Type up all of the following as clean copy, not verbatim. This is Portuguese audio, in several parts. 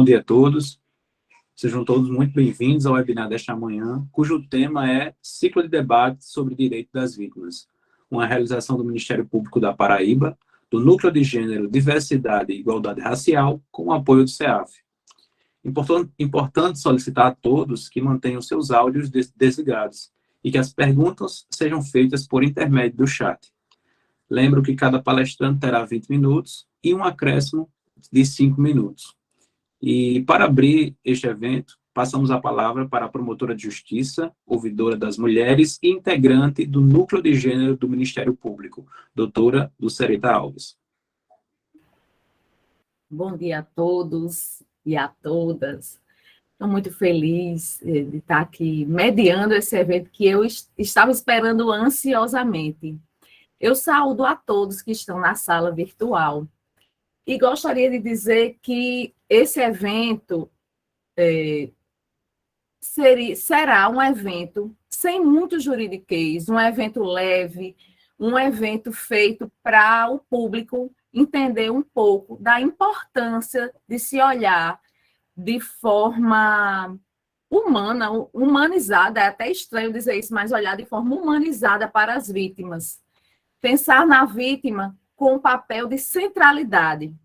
Bom dia a todos. Sejam todos muito bem-vindos ao webinar desta manhã, cujo tema é Ciclo de Debate sobre Direito das Vítimas, uma realização do Ministério Público da Paraíba, do Núcleo de Gênero, Diversidade e Igualdade Racial, com o apoio do CEAF. Importante solicitar a todos que mantenham seus áudios desligados e que as perguntas sejam feitas por intermédio do chat. Lembro que cada palestrante terá 20 minutos e um acréscimo de 5 minutos. E para abrir este evento, passamos a palavra para a promotora de justiça, ouvidora das mulheres e integrante do Núcleo de Gênero do Ministério Público, doutora Dulcerita Alves. Bom dia a todos e a todas. Estou muito feliz de estar aqui mediando esse evento que eu estava esperando ansiosamente. Eu saúdo a todos que estão na sala virtual e gostaria de dizer que esse evento será um evento sem muito juridiquês, um evento leve, um evento feito para o público entender um pouco da importância de se olhar de forma humana, humanizada, é até estranho dizer isso, mas olhar de forma humanizada para as vítimas. Pensar na vítima com um papel de centralidade,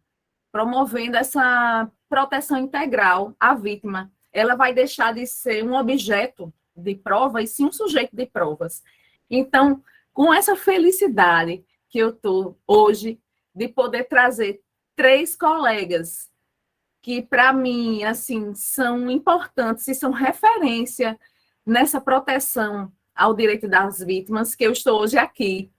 promovendo essa proteção integral à vítima. Ela vai deixar de ser um objeto de prova e sim um sujeito de provas. Então, com essa felicidade que eu estou hoje de poder trazer 3 colegas que, para mim, assim, são importantes e são referência nessa proteção ao direito das vítimas, que eu estou hoje aqui.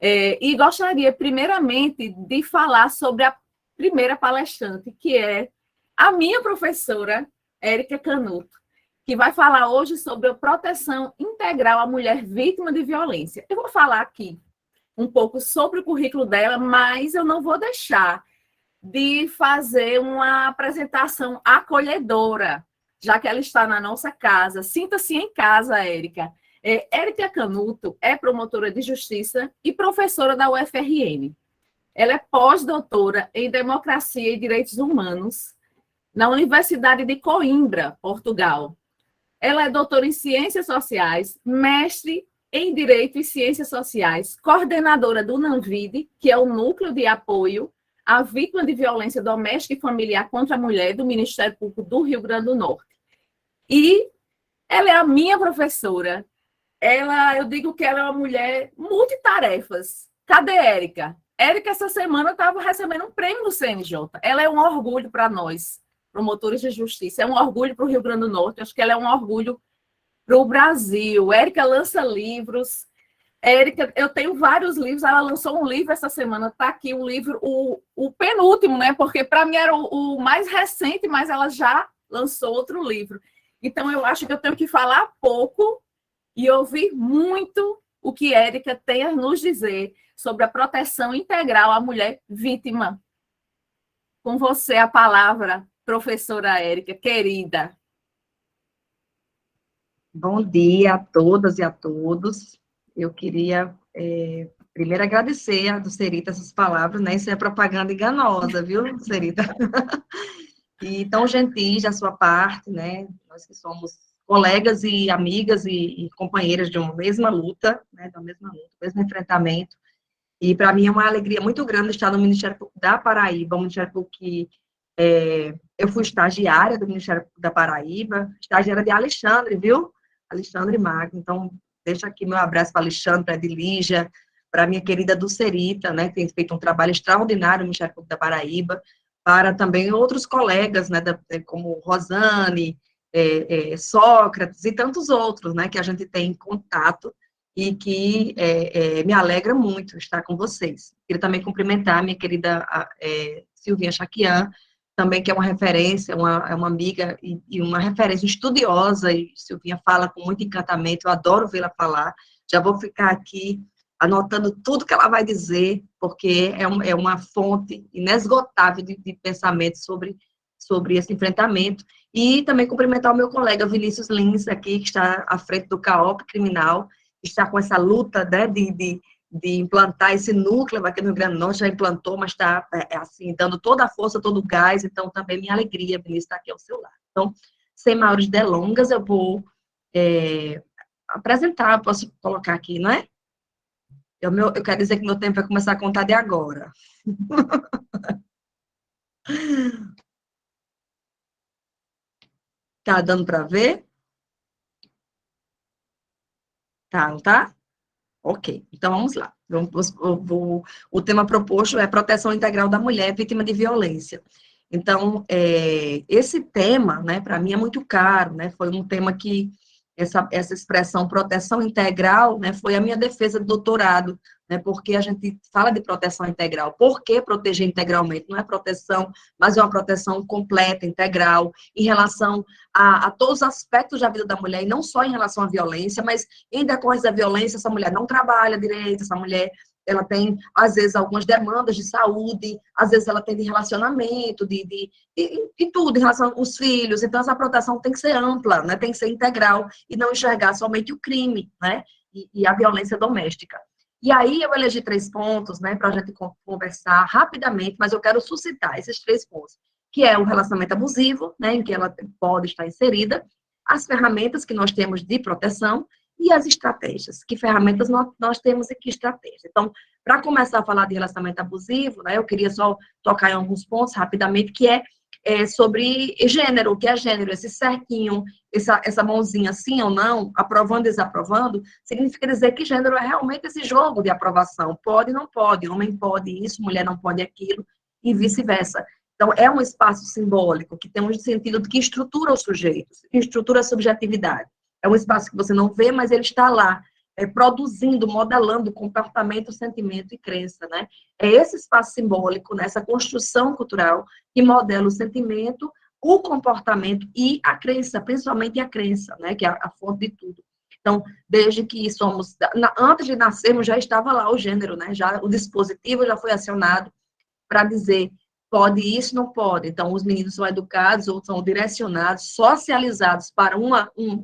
E gostaria, primeiramente, de falar sobre a primeira palestrante, que é a minha professora, Érica Canuto, que vai falar hoje sobre a proteção integral à mulher vítima de violência. Eu vou falar aqui um pouco sobre o currículo dela, mas eu não vou deixar de fazer uma apresentação acolhedora, já que ela está na nossa casa. Sinta-se em casa, Érica. Érica Canuto é promotora de justiça e professora da UFRN. Ela é pós-doutora em Democracia e Direitos Humanos na Universidade de Coimbra, Portugal. Ela é doutora em Ciências Sociais, mestre em Direito e Ciências Sociais, coordenadora do NANVIDE, que é o Núcleo de Apoio à Vítima de Violência Doméstica e Familiar contra a Mulher do Ministério Público do Rio Grande do Norte. E ela é a minha professora. Eu digo que ela é uma mulher multitarefas. Cadê Érica? Érica, essa semana, estava recebendo um prêmio do CNJ. Ela é um orgulho para nós, promotores de justiça. É um orgulho para o Rio Grande do Norte. Acho que ela é um orgulho para o Brasil. Érica lança livros. Érica, eu tenho vários livros. Ela lançou um livro essa semana. Está aqui o livro, o penúltimo, né? Porque para mim era o mais recente, mas ela já lançou outro livro. Então, eu acho que eu tenho que falar pouco e ouvir muito o que Érica tem a nos dizer sobre a proteção integral à mulher vítima. Com você a palavra, professora Érica, querida. Bom dia a todas e a todos. Eu queria primeiro agradecer a Dulcerita essas palavras, né? Isso é propaganda enganosa, viu, Dulcerita? E tão gentis da sua parte, né? Nós que somos colegas e amigas e companheiras de uma mesma luta, né? Do mesmo enfrentamento. E para mim é uma alegria muito grande estar no Ministério Público da Paraíba, um Ministério Público que eu fui estagiária do Ministério Público da Paraíba, estagiária de Alexandre, viu? Alexandre Magno. Então, deixa aqui meu abraço para Alexandre, para Edilígia, para a minha querida Dulcerita, né, que tem feito um trabalho extraordinário no Ministério Público da Paraíba, para também outros colegas, né, como Rosane, Sócrates e tantos outros, né, que a gente tem em contato e que me alegra muito estar com vocês. Queria também cumprimentar a minha querida Silvinha Chaquian, também que é uma referência, é uma amiga e uma referência estudiosa, e Silvinha fala com muito encantamento, eu adoro vê-la falar, já vou ficar aqui anotando tudo que ela vai dizer, porque é uma fonte inesgotável de pensamento sobre esse enfrentamento, e também cumprimentar o meu colega Vinícius Lins, aqui, que está à frente do CAOP Criminal, está com essa luta, né, de implantar esse núcleo aqui no Rio Grande do Norte, já implantou, mas está, assim, dando toda a força, todo o gás, então também minha alegria, Vinícius, estar aqui ao seu lado. Então, sem maiores delongas, eu vou apresentar, posso colocar aqui, não é? Eu quero dizer que meu tempo vai começar a contar de agora. Tá dando para ver? Tá, não tá? Ok, então vamos lá. O tema proposto é proteção integral da mulher vítima de violência. Então, esse tema, né, para mim é muito caro, né, foi um tema que, essa expressão proteção integral, né, foi a minha defesa de doutorado, né, porque a gente fala de proteção integral. Por que proteger integralmente? Não é proteção, mas é uma proteção completa, integral, em relação a todos os aspectos da vida da mulher, e não só em relação à violência, mas em decorrência da violência, essa mulher não trabalha direito, essa mulher, ela tem, às vezes, algumas demandas de saúde, às vezes ela tem de relacionamento, de tudo, em relação aos filhos. Então, essa proteção tem que ser ampla, né? Tem que ser integral, e não enxergar somente o crime, né? E a violência doméstica. E aí, eu elegi 3 pontos, né, para a gente conversar rapidamente, mas eu quero suscitar esses 3 pontos, que é o relacionamento abusivo, né, em que ela pode estar inserida, as ferramentas que nós temos de proteção, e as estratégias. Que ferramentas nós temos e que estratégia. Então, para começar a falar de relacionamento abusivo, né, eu queria só tocar em alguns pontos rapidamente, que é sobre gênero, o que é gênero, esse cerquinho, essa mãozinha sim ou não, aprovando e desaprovando, significa dizer que gênero é realmente esse jogo de aprovação. Pode, não pode, homem pode isso, mulher não pode aquilo, e vice-versa. Então, é um espaço simbólico que tem um sentido de que estrutura os sujeitos, que estrutura a subjetividade. É um espaço que você não vê, mas ele está lá, produzindo, modelando comportamento, sentimento e crença, né? É esse espaço simbólico, né, essa construção cultural que modela o sentimento, o comportamento e a crença, principalmente a crença, né, que é a fonte de tudo. Então, desde que somos, antes de nascermos já estava lá o gênero, né? Já o dispositivo já foi acionado para dizer pode isso, não pode. Então, os meninos são educados ou são direcionados, socializados para um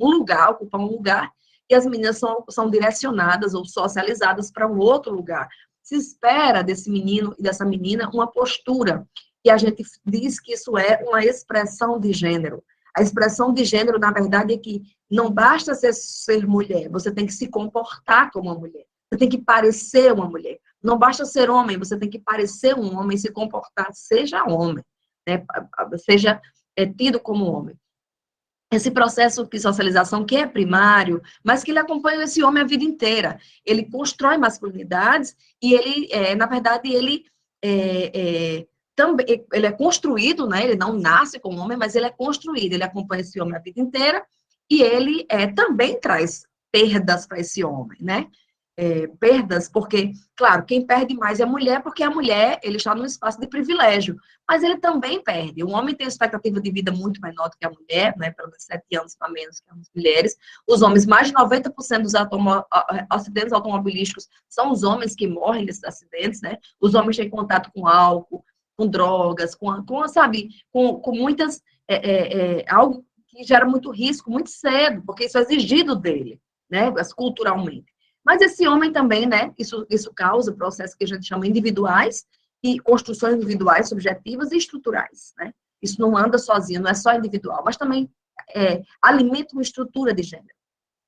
lugar, ocupar um lugar, e as meninas são direcionadas ou socializadas para um outro lugar. Se espera desse menino e dessa menina uma postura, e a gente diz que isso é uma expressão de gênero. A expressão de gênero, na verdade, é que não basta ser mulher, você tem que se comportar como uma mulher. Você tem que parecer uma mulher. Não basta ser homem, você tem que parecer um homem, se comportar, seja homem, né? Seja tido como homem. Esse processo de socialização que é primário, mas que ele acompanha esse homem a vida inteira. Ele constrói masculinidades e ele, na verdade, também ele é construído, né? Ele não nasce como homem, mas ele é construído. Ele acompanha esse homem a vida inteira e ele também traz perdas para esse homem, né? Perdas, porque, claro, quem perde mais é a mulher, porque a mulher, ele está num espaço de privilégio, mas ele também perde. O homem tem expectativa de vida muito menor do que a mulher, né, pelo menos 7 anos a menos que as mulheres. Os homens, mais de 90% dos acidentes automobilísticos são os homens que morrem nesses acidentes, né? Os homens têm contato com álcool, com drogas, com muitas, algo que gera muito risco muito cedo, porque isso é exigido dele, né, culturalmente. Mas esse homem também, né, isso causa processos que a gente chama individuais, e construções individuais, subjetivas e estruturais, né? Isso não anda sozinho, não é só individual, mas também alimenta uma estrutura de gênero.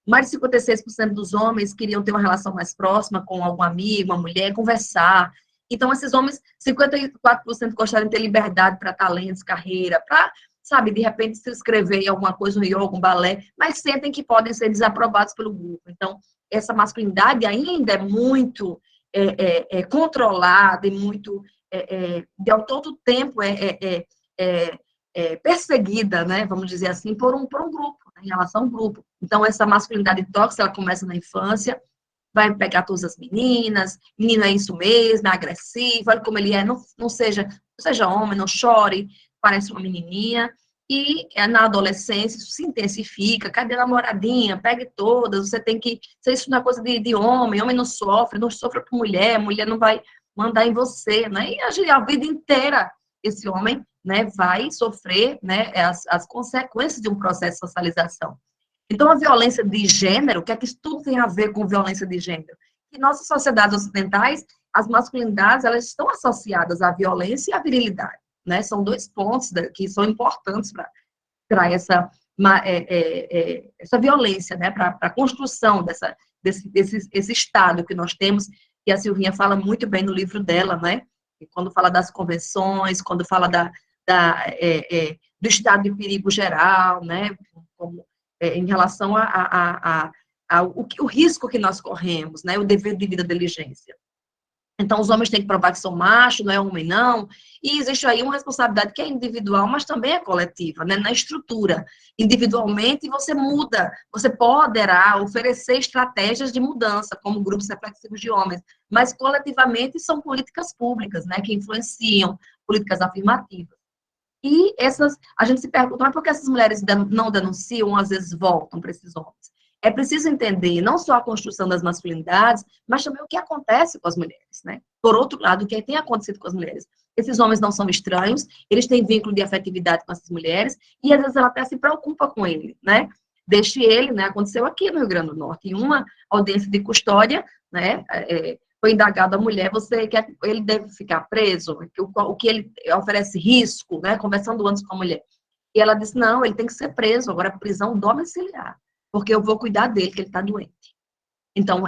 Mais de 56% dos homens queriam ter uma relação mais próxima com algum amigo, uma mulher, conversar. Então, esses homens, 54% gostaram de ter liberdade para talentos, carreira, para, sabe, de repente se inscrever em alguma coisa, um yoga, um balé, mas sentem que podem ser desaprovados pelo grupo. Então, essa masculinidade ainda é muito controlada e muito, de todo tempo, perseguida, né, vamos dizer assim, por um grupo, né, em relação a um grupo. Então, essa masculinidade tóxica, ela começa na infância, vai pegar todas as meninas, menino é isso mesmo, é agressivo, olha como ele é, não seja homem, não chore, parece uma menininha. E na adolescência isso se intensifica, cadê a namoradinha? Pegue todas, você tem que... Isso não é coisa de homem não sofre por mulher, mulher não vai mandar em você, né? E a vida inteira esse homem, né, vai sofrer, né, as consequências de um processo de socialização. Então, a violência de gênero, o que é que isso tudo tem a ver com violência de gênero? que nossas sociedades ocidentais, as masculinidades, elas estão associadas à violência e à virilidade, né? São dois pontos que são importantes para essa violência, né? Para a construção desse estado que nós temos, que a Silvinha fala muito bem no livro dela, né? E quando fala das convenções, quando fala do estado de perigo geral, né? Como, em relação o risco que nós corremos, né? O dever de vida da diligência. Então, os homens têm que provar que são machos, não é homem, não. E existe aí uma responsabilidade que é individual, mas também é coletiva, né? Na estrutura. Individualmente, você muda, você poderá oferecer estratégias de mudança, como grupos reflexivos de homens, mas coletivamente são políticas públicas, né? Que influenciam, políticas afirmativas. E a gente se pergunta, mas por que essas mulheres não denunciam, às vezes voltam para esses homens? É preciso entender não só a construção das masculinidades, mas também o que acontece com as mulheres, né? Por outro lado, o que tem acontecido com as mulheres? Esses homens não são estranhos, eles têm vínculo de afetividade com essas mulheres, e às vezes ela até se preocupa com ele, né? Deixe ele, né? Aconteceu aqui no Rio Grande do Norte, em uma audiência de custódia, né? Foi indagado a mulher, ele deve ficar preso? O que ele oferece risco, né? Conversando antes com a mulher. E ela disse, não, ele tem que ser preso, agora prisão domiciliar, porque eu vou cuidar dele, que ele está doente. Então,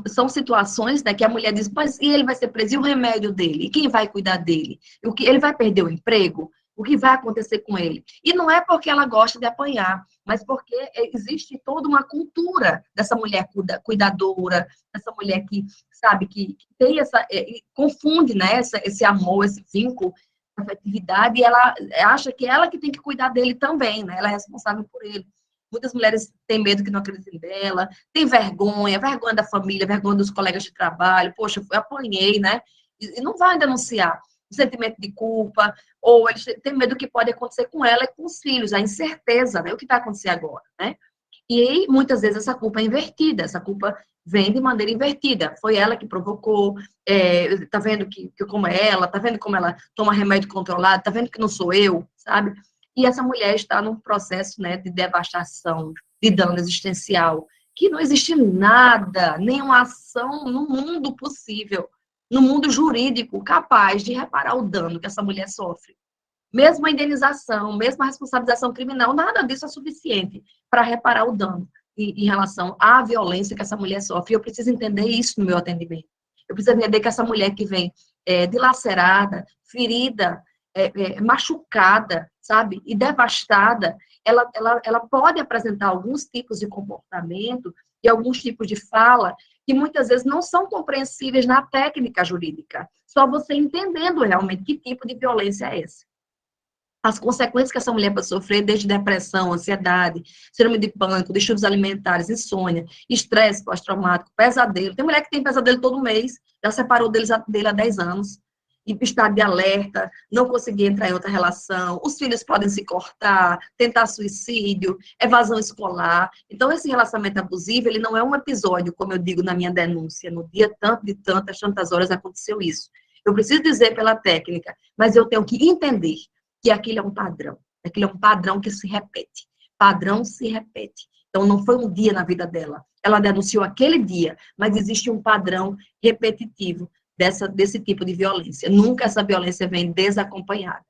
são situações, né, que a mulher diz, mas e ele vai ser preso, e o remédio dele? E quem vai cuidar dele? Ele vai perder o emprego? O que vai acontecer com ele? E não é porque ela gosta de apanhar, mas porque existe toda uma cultura dessa mulher cuidadora, dessa mulher que, sabe, que tem confunde, né, esse amor, esse vínculo, afetividade, e ela acha que ela que tem que cuidar dele também, né? Ela é responsável por ele. Muitas mulheres têm medo que não acreditem dela, têm vergonha da família, vergonha dos colegas de trabalho, poxa, eu apanhei, né? E não vai denunciar o sentimento de culpa, ou eles têm medo do que pode acontecer com ela e com os filhos, a incerteza, né? O que vai acontecer agora, né? E aí, muitas vezes essa culpa é invertida, essa culpa vem de maneira invertida. Foi ela que provocou, tá vendo que como é ela, tá vendo como ela toma remédio controlado, tá vendo que não sou eu, sabe? E essa mulher está num processo, né, de devastação, de dano existencial, que não existe nada, nenhuma ação no mundo possível, no mundo jurídico, capaz de reparar o dano que essa mulher sofre. Mesmo a indenização, mesmo a responsabilização criminal, nada disso é suficiente para reparar o dano em relação à violência que essa mulher sofre. Eu preciso entender isso no meu atendimento. Eu preciso entender que essa mulher que vem dilacerada, ferida, machucada, sabe, e devastada, ela pode apresentar alguns tipos de comportamento e alguns tipos de fala que muitas vezes não são compreensíveis na técnica jurídica. Só você entendendo realmente que tipo de violência é esse. As consequências que essa mulher pode sofrer, desde depressão, ansiedade, síndrome de pânico, distúrbios alimentares, insônia, estresse pós-traumático, pesadelo. Tem mulher que tem pesadelo todo mês, já separou dele há 10 anos, e estado de alerta, não conseguir entrar em outra relação, os filhos podem se cortar, tentar suicídio, evasão escolar. Então, esse relacionamento abusivo, ele não é um episódio, como eu digo na minha denúncia, no dia tanto de tantas horas aconteceu isso. Eu preciso dizer pela técnica, mas eu tenho que entender que aquilo é um padrão. Aquilo é um padrão que se repete. Padrão se repete. Então, não foi um dia na vida dela. Ela denunciou aquele dia, mas existe um padrão repetitivo desse tipo de violência. Nunca essa violência vem desacompanhada.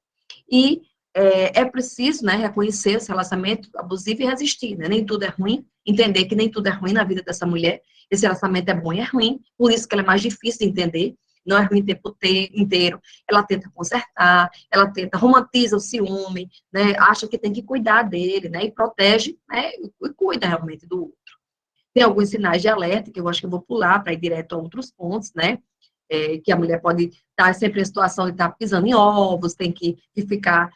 E é preciso, né, reconhecer esse relacionamento abusivo e resistir. Né? Nem tudo é ruim. Entender que nem tudo é ruim na vida dessa mulher. Esse relacionamento é bom e é ruim. Por isso que ela é mais difícil de entender. Não é ruim o tempo inteiro, ela tenta consertar, ela romantiza o ciúme, né, acha que tem que cuidar dele, né, e protege, né, e cuida realmente do outro. Tem alguns sinais de alerta, que eu acho que eu vou pular para ir direto a outros pontos, né, que a mulher pode estar sempre em situação de estar pisando em ovos, tem que ficar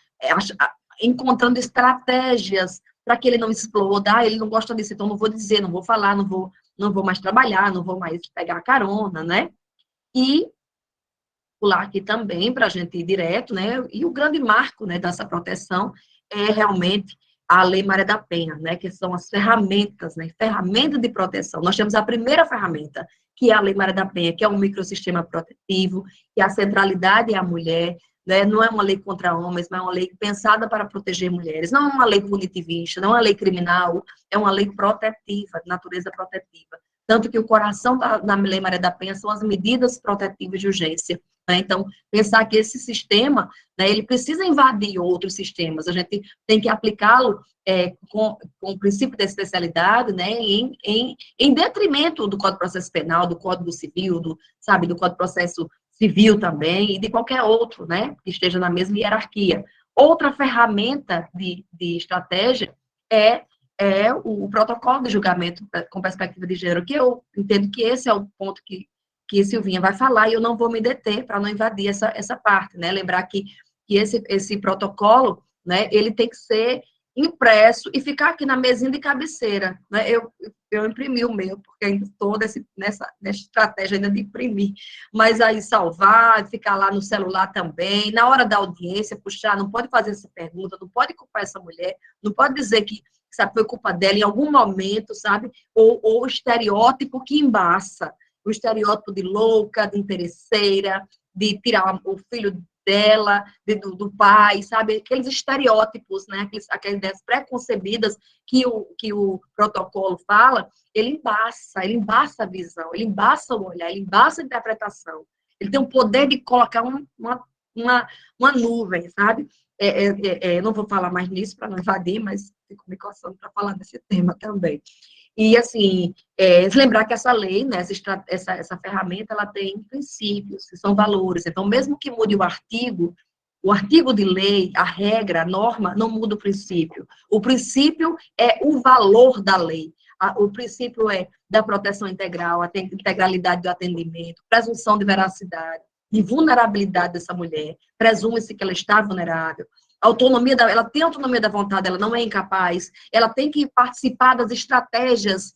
encontrando estratégias para que ele não exploda, ele não gosta disso, então não vou dizer, não vou falar, não vou mais trabalhar, não vou mais pegar carona, né, e pular aqui também para a gente ir direto, né? E o grande marco, né, dessa proteção é realmente a Lei Maria da Penha, né? Que são as ferramentas, né? Ferramentas de proteção. Nós temos a primeira ferramenta, que é a Lei Maria da Penha, que é um microsistema protetivo, que a centralidade é a mulher, né? Não é uma lei contra homens, mas é uma lei pensada para proteger mulheres. Não é uma lei punitivista, não é uma lei criminal, é uma lei protetiva, de natureza protetiva. tanto que o coração da Lei Maria da Penha são as medidas protetivas de urgência. Né? Então, pensar que esse sistema, né, ele precisa invadir outros sistemas, a gente tem que aplicá-lo com o princípio da especialidade, né, em detrimento do Código de Processo Penal, do Código Civil, do Código de Processo Civil também, e de qualquer outro, né, que esteja na mesma hierarquia. Outra ferramenta de estratégia é o protocolo de julgamento com perspectiva de gênero, que eu entendo que esse é o ponto que Silvinha vai falar, e eu não vou me deter para não invadir essa parte, né? Lembrar que esse protocolo, né, ele tem que ser impresso e ficar aqui na mesinha de cabeceira, né? Eu imprimi o meu, porque ainda estou nessa estratégia ainda de imprimir, mas aí salvar, ficar lá no celular também, na hora da audiência, puxar, não pode fazer essa pergunta, não pode culpar essa mulher, não pode dizer que foi culpa dela em algum momento, sabe? Ou o estereótipo que embaça, o estereótipo de louca, de interesseira, de tirar o filho dela, do pai, sabe? Aqueles estereótipos, né? Aquelas ideias preconcebidas que o protocolo fala, ele embaça a visão, ele embaça o olhar, ele embaça a interpretação. Ele tem o poder de colocar uma nuvem, sabe? Não vou falar mais nisso para não invadir, mas fico me coçando para falar desse tema também. E, assim, lembrar que essa lei, né, essa ferramenta, ela tem princípios, que são valores. Então, mesmo que mude o artigo de lei, a regra, a norma, não muda o princípio. O princípio é o valor da lei. O princípio é da proteção integral, a integralidade do atendimento, presunção de veracidade, de vulnerabilidade dessa mulher, presume-se que ela está vulnerável, ela tem autonomia da vontade, ela não é incapaz, ela tem que participar das estratégias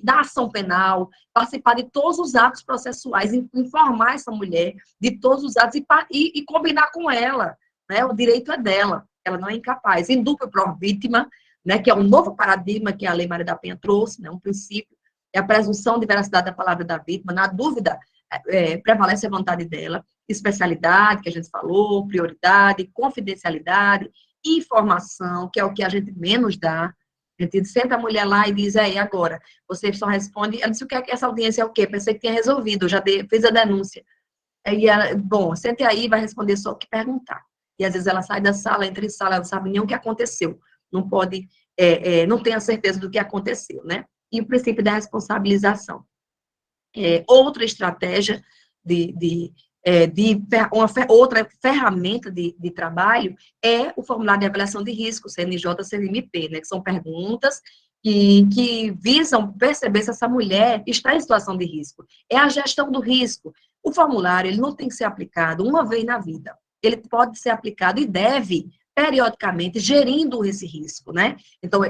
da ação penal, participar de todos os atos processuais, informar essa mulher de todos os atos e combinar com ela, né? O direito é dela, ela não é incapaz. Indúbio pro vítima, né, que é um novo paradigma que a Lei Maria da Penha trouxe, né, um princípio, é a presunção de veracidade da palavra da vítima, na dúvida, prevalece a vontade dela, especialidade, que a gente falou, prioridade, confidencialidade, informação, que é o que a gente menos dá. A gente senta a mulher lá e diz, aí, agora, você só responde, ela disse, o que é que essa audiência é o quê? Pensei que tinha resolvido, já fiz a denúncia. Aí ela, bom, sente aí, vai responder só o que perguntar. E às vezes ela sai da sala, entra em sala, ela não sabe nem o que aconteceu. Não pode, não tem a certeza do que aconteceu, né? E o princípio da responsabilização. Outra estratégia outra ferramenta de trabalho é o formulário de avaliação de risco, CNJ-CNMP, né, que são perguntas que visam perceber se essa mulher está em situação de risco. É a gestão do risco. O formulário, ele não tem que ser aplicado uma vez na vida. Ele pode ser aplicado e deve, periodicamente, gerindo esse risco, né? Então,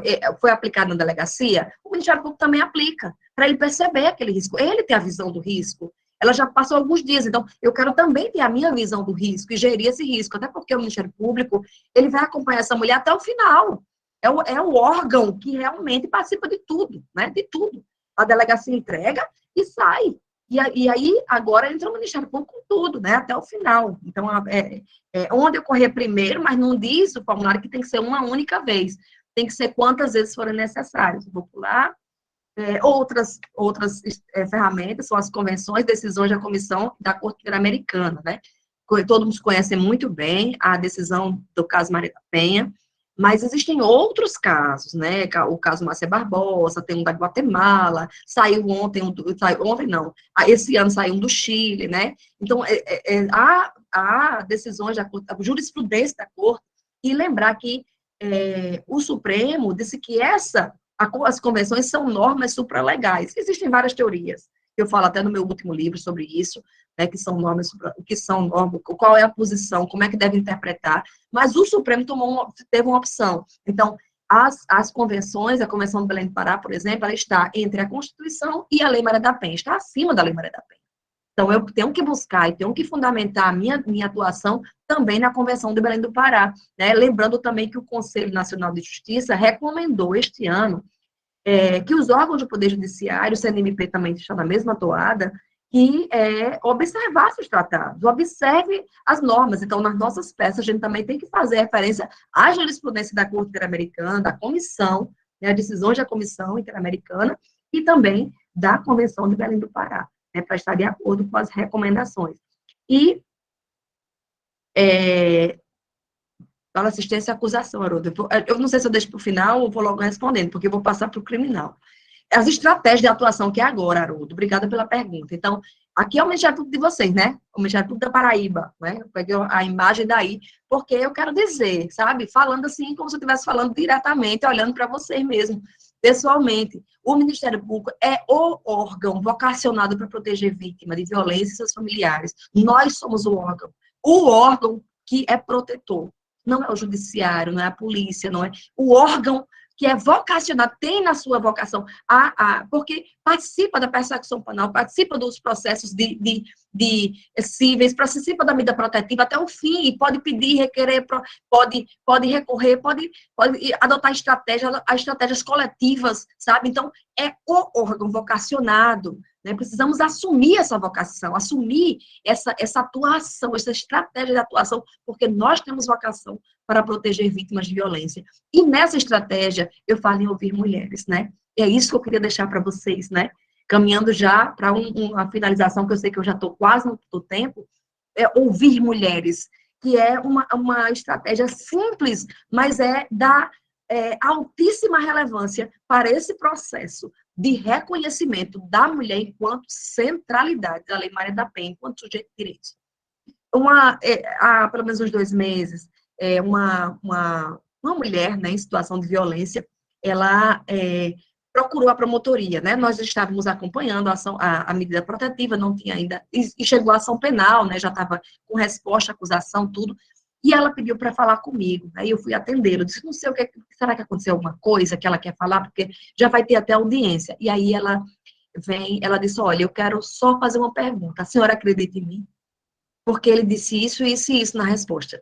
foi aplicado na delegacia, o Ministério Público também aplica, para ele perceber aquele risco. Ele tem a visão do risco. Ela já passou alguns dias, então eu quero também ter a minha visão do risco e gerir esse risco, até porque o Ministério Público, ele vai acompanhar essa mulher até o final. É o órgão que realmente participa de tudo, né? De tudo. A delegacia entrega e sai. E aí, agora, entra o Ministério Público com tudo, né? Até o final. Então, onde ocorrer primeiro, mas não diz o formulário que tem que ser uma única vez. Tem que ser quantas vezes forem necessárias. Vou pular. Outras ferramentas são as convenções, decisões da Comissão da Corte Interamericana, né? Todos conhecem muito bem a decisão do caso Maria da Penha, mas existem outros casos, né? O caso Márcia Barbosa, tem um da Guatemala, esse ano saiu um do Chile, né? Então, há decisões da Corte, a jurisprudência da Corte, e lembrar que o Supremo disse que as convenções são normas supralegais. Existem várias teorias. Eu falo até no meu último livro sobre isso, né, que são normas, o que são normas, qual é a posição, como é que deve interpretar. Mas o Supremo teve uma opção. Então, as convenções, a Convenção do Belém do Pará, por exemplo, ela está entre a Constituição e a Lei Maria da Penha, está acima da Lei Maria da Penha. Então, eu tenho que buscar e tenho que fundamentar a minha atuação também na Convenção do Belém do Pará, né? Lembrando também que o Conselho Nacional de Justiça recomendou este ano que os órgãos do Poder Judiciário, o CNMP também está na mesma toada, que observasse os tratados, observe as normas. Então, nas nossas peças, a gente também tem que fazer referência à jurisprudência da Corte Interamericana, da Comissão, né, as decisões da Comissão Interamericana, e também da Convenção de Belém do Pará, né, para estar de acordo com as recomendações. E fala assistência à acusação, Haroldo. Eu não sei se eu deixo para o final ou vou logo respondendo, porque eu vou passar para o criminal. As estratégias de atuação que é agora, Haroldo. Obrigada pela pergunta. Então, aqui é o Ministério Público de vocês, né? O Ministério Público da Paraíba, né? Eu peguei a imagem daí, porque eu quero dizer, sabe? Falando assim, como se eu estivesse falando diretamente, olhando para vocês mesmo, pessoalmente. O Ministério Público é o órgão vocacionado para proteger vítima de violência e seus familiares. Nós somos o órgão que é protetor. Não é o judiciário, não é a polícia, não é o órgão que é vocacionado, tem na sua vocação, porque participa da persecução penal, participa dos processos de cíveis, participa da medida protetiva até o fim, e pode pedir, requerer, pode recorrer, pode adotar estratégias coletivas, sabe? Então, é o órgão vocacionado, né? Precisamos assumir essa vocação, assumir essa atuação, essa estratégia de atuação, porque nós temos vocação para proteger vítimas de violência. E nessa estratégia, eu falo em ouvir mulheres, né? É isso que eu queria deixar para vocês, né? Caminhando já para uma finalização, que eu sei que eu já estou quase no tempo, é ouvir mulheres, que é uma estratégia simples, mas da altíssima relevância para esse processo de reconhecimento da mulher enquanto centralidade da Lei Maria da Penha, enquanto sujeito de direitos. Há pelo menos uns 2 meses, uma mulher, né, em situação de violência, ela procurou a promotoria, né? Nós estávamos acompanhando a medida protetiva, não tinha ainda, e chegou a ação penal, né? Já estava com resposta, acusação, tudo, e ela pediu para falar comigo, aí eu fui atendê-la, disse, não sei o que, será que aconteceu alguma coisa que ela quer falar, porque já vai ter até audiência, e aí ela disse, olha, eu quero só fazer uma pergunta, a senhora acredita em mim? Porque ele disse isso, isso e isso na resposta.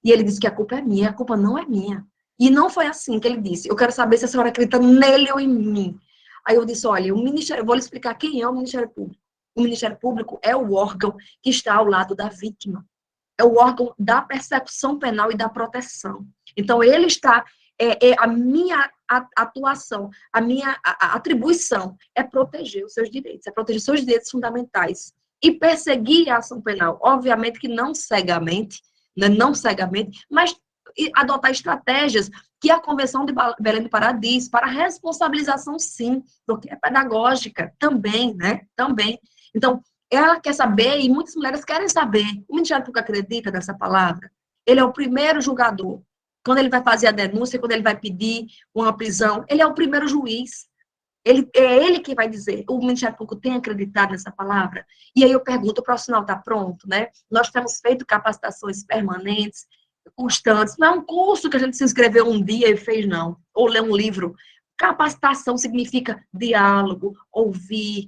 E ele disse que a culpa é minha, a culpa não é minha. E não foi assim que ele disse. Eu quero saber se a senhora acredita nele ou em mim. Aí eu disse, olha, o Ministério, eu vou lhe explicar quem é o Ministério Público. O Ministério Público é o órgão que está ao lado da vítima. É o órgão da persecução penal e da proteção. Então, ele está, a minha atuação, a minha atribuição é proteger os seus direitos, é proteger os seus direitos fundamentais. E perseguir a ação penal, obviamente que não cegamente, né, mas adotar estratégias que a Convenção de Belém do Pará diz, para responsabilização, sim, porque é pedagógica também, né? Também. Então, ela quer saber, e muitas mulheres querem saber, o Ministério Público acredita nessa palavra? Ele é o primeiro julgador. Quando ele vai fazer a denúncia, quando ele vai pedir uma prisão, ele é o primeiro juiz. É ele que vai dizer, o Ministério Público tem acreditado nessa palavra? E aí eu pergunto, o profissional está pronto, né? Nós temos feito capacitações permanentes, constantes, não é um curso que a gente se inscreveu um dia e fez, não, ou ler um livro. Capacitação significa diálogo, ouvir,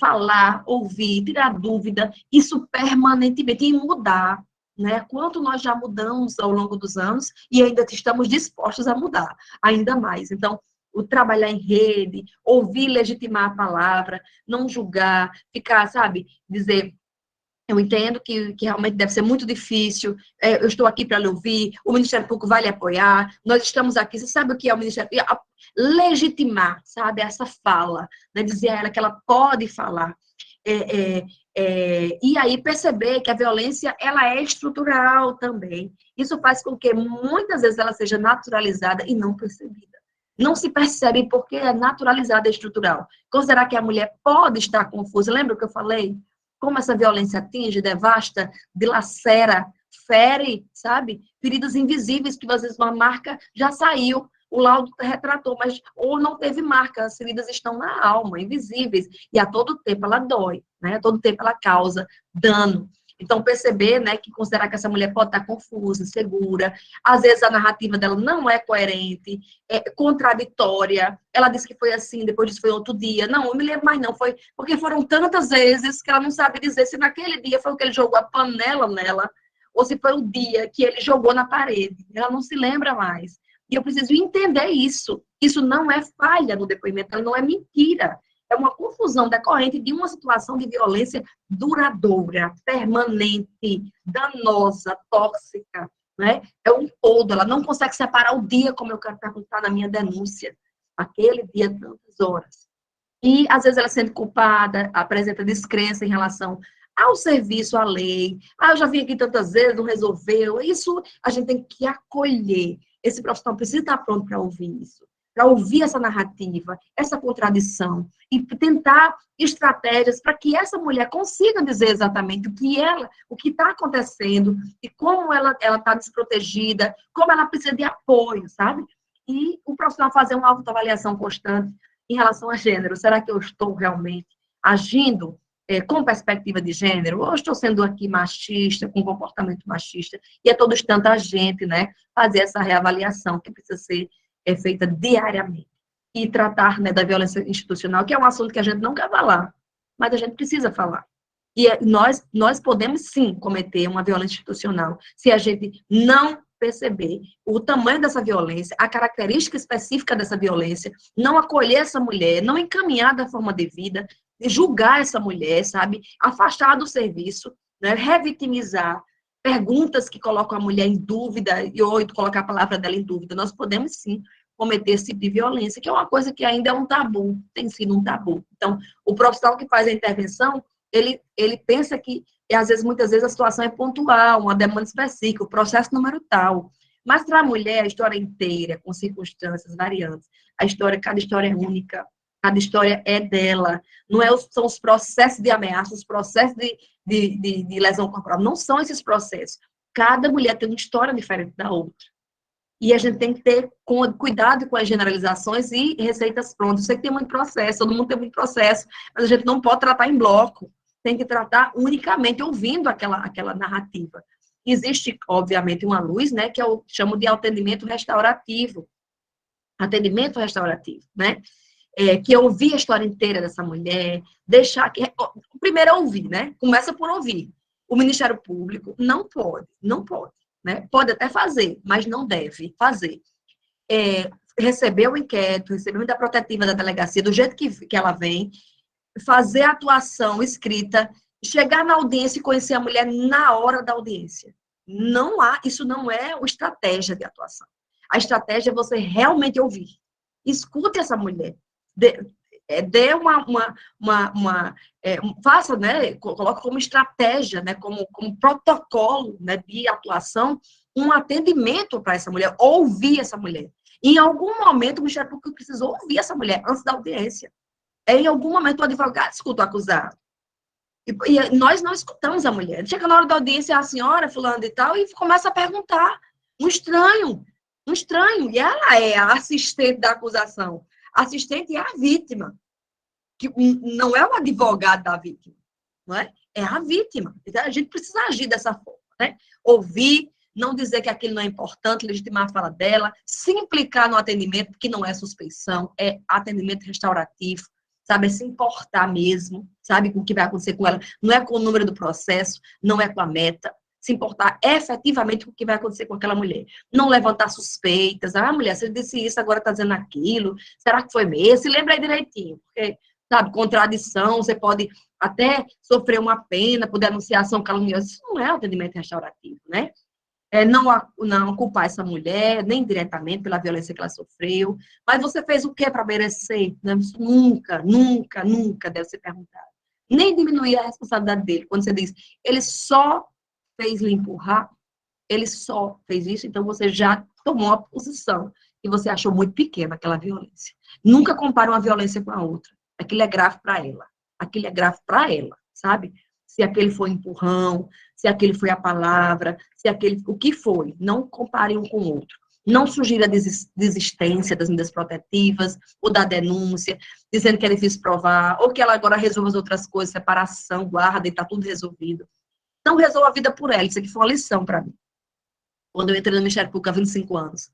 falar, ouvir, tirar dúvida, isso permanentemente, e mudar, né? Quanto nós já mudamos ao longo dos anos e ainda estamos dispostos a mudar, ainda mais. Então, o trabalhar em rede, ouvir, legitimar a palavra, não julgar, ficar, sabe, dizer, eu entendo que realmente deve ser muito difícil, eu estou aqui para lhe ouvir, o Ministério Público vai lhe apoiar, nós estamos aqui, você sabe o que é o Ministério Público? Legitimar, sabe, essa fala, né, dizer a ela que ela pode falar, e aí perceber que a violência, ela é estrutural também. Isso faz com que muitas vezes ela seja naturalizada e não percebida. Não se percebe porque é naturalizada e estrutural. Considerar que a mulher pode estar confusa. Lembra o que eu falei? Como essa violência atinge, devasta, dilacera, fere, sabe? Feridas invisíveis, que às vezes uma marca já saiu, o laudo retratou, mas ou não teve marca, as feridas estão na alma, invisíveis, e a todo tempo ela dói, né? A todo tempo ela causa dano. Então, perceber, né, que considerar que essa mulher pode estar confusa, insegura, às vezes a narrativa dela não é coerente, é contraditória, ela disse que foi assim, depois disso foi outro dia, não, eu me lembro mais não, foi porque foram tantas vezes que ela não sabe dizer se naquele dia foi o que ele jogou a panela nela, ou se foi o dia que ele jogou na parede, ela não se lembra mais. E eu preciso entender isso, isso não é falha no depoimento, não é mentira. É uma confusão decorrente de uma situação de violência duradoura, permanente, danosa, tóxica, né? É um todo, ela não consegue separar o dia, como eu quero perguntar na minha denúncia, aquele dia, tantas horas. E, às vezes, ela sendo culpada, apresenta descrença em relação ao serviço, à lei. Ah, eu já vim aqui tantas vezes, não resolveu. Isso a gente tem que acolher. Esse profissional precisa estar pronto para ouvir isso, para ouvir essa narrativa, essa contradição, e tentar estratégias para que essa mulher consiga dizer exatamente o que está acontecendo e como ela está desprotegida, como ela precisa de apoio, sabe? E o profissional fazer uma autoavaliação constante em relação a gênero. Será que eu estou realmente agindo com perspectiva de gênero? Ou estou sendo aqui machista, com comportamento machista? E é todo instante a gente, né, fazer essa reavaliação que precisa ser feita diariamente. E tratar, né, da violência institucional, que é um assunto que a gente não quer falar, mas a gente precisa falar. E nós podemos, sim, cometer uma violência institucional se a gente não perceber o tamanho dessa violência, a característica específica dessa violência, não acolher essa mulher, não encaminhar da forma devida, julgar essa mulher, sabe? Afastar do serviço, né? Revitimizar, perguntas que colocam a mulher em dúvida, ou colocar a palavra dela em dúvida. Nós podemos, sim, cometer esse tipo de violência, que é uma coisa que ainda é um tabu, tem sido um tabu. Então, o profissional que faz a intervenção, ele pensa que, às vezes, muitas vezes, a situação é pontual, uma demanda específica, o processo número tal. Mas, para a mulher, a história inteira, com circunstâncias variantes, cada história é única, cada história é dela. Não são os processos de ameaça, os processos de lesão corporal. Não são esses processos. Cada mulher tem uma história diferente da outra. E a gente tem que ter cuidado com as generalizações e receitas prontas. Eu sei que tem muito processo, todo mundo tem muito processo, mas a gente não pode tratar em bloco. Tem que tratar unicamente ouvindo aquela narrativa. Existe, obviamente, uma luz, né, que eu chamo de atendimento restaurativo. Atendimento restaurativo, né? Que é ouvir a história inteira dessa mulher, deixar que... Primeiro é ouvir, né? Começa por ouvir. O Ministério Público não pode, né? Pode até fazer, mas não deve fazer. Receber o inquérito, receber a medida protetiva da delegacia, do jeito que ela vem, fazer a atuação escrita, chegar na audiência e conhecer a mulher na hora da audiência. Isso não é uma estratégia de atuação. A estratégia é você realmente ouvir. Escute essa mulher. Dê faça, né, coloque como estratégia, né, como protocolo, né, de atuação, um atendimento para essa mulher, ouvir essa mulher. Em algum momento, o Ministério Público precisou ouvir essa mulher antes da audiência. Em algum momento, o advogado escuta o acusado. E nós não escutamos a mulher. Chega na hora da audiência, a senhora, fulano e tal, e começa a perguntar. Um estranho. E ela é a assistente da acusação. A assistente é a vítima. Que não é o advogado da vítima. Não é? É a vítima. Então, a gente precisa agir dessa forma, né? Ouvir, não dizer que aquilo não é importante, legitimar a fala dela, se implicar no atendimento, porque não é suspeição, é atendimento restaurativo, sabe? É se importar mesmo, sabe? Com o que vai acontecer com ela. Não é com o número do processo, não é com a meta. Se importar efetivamente com o que vai acontecer com aquela mulher. Não levantar suspeitas. Ah, mulher, você disse isso, agora está dizendo aquilo. Será que foi mesmo? Se lembra aí direitinho. Porque, sabe, contradição, você pode até sofrer uma pena por denunciação caluniosa. Isso não é atendimento restaurativo, né? Não culpar essa mulher, nem diretamente pela violência que ela sofreu. Mas você fez o que para merecer? Isso nunca deve ser perguntado. Nem diminuir a responsabilidade dele. Quando você diz, ele só fez lhe empurrar, ele só fez isso, então você já tomou uma posição que você achou muito pequena aquela violência. Nunca compare uma violência com a outra. Aquilo é grave para ela. Aquilo é grave para ela, sabe? Se aquele foi empurrão, se aquele foi a palavra, o que foi. Não compare um com o outro. Não sugira a desistência das medidas protetivas ou da denúncia, dizendo que é difícil provar, ou que ela agora resolve as outras coisas, separação, guarda e está tudo resolvido. Não resolva a vida por ela. Isso aqui foi uma lição para mim. Quando eu entrei no Ministério Público há 25 anos,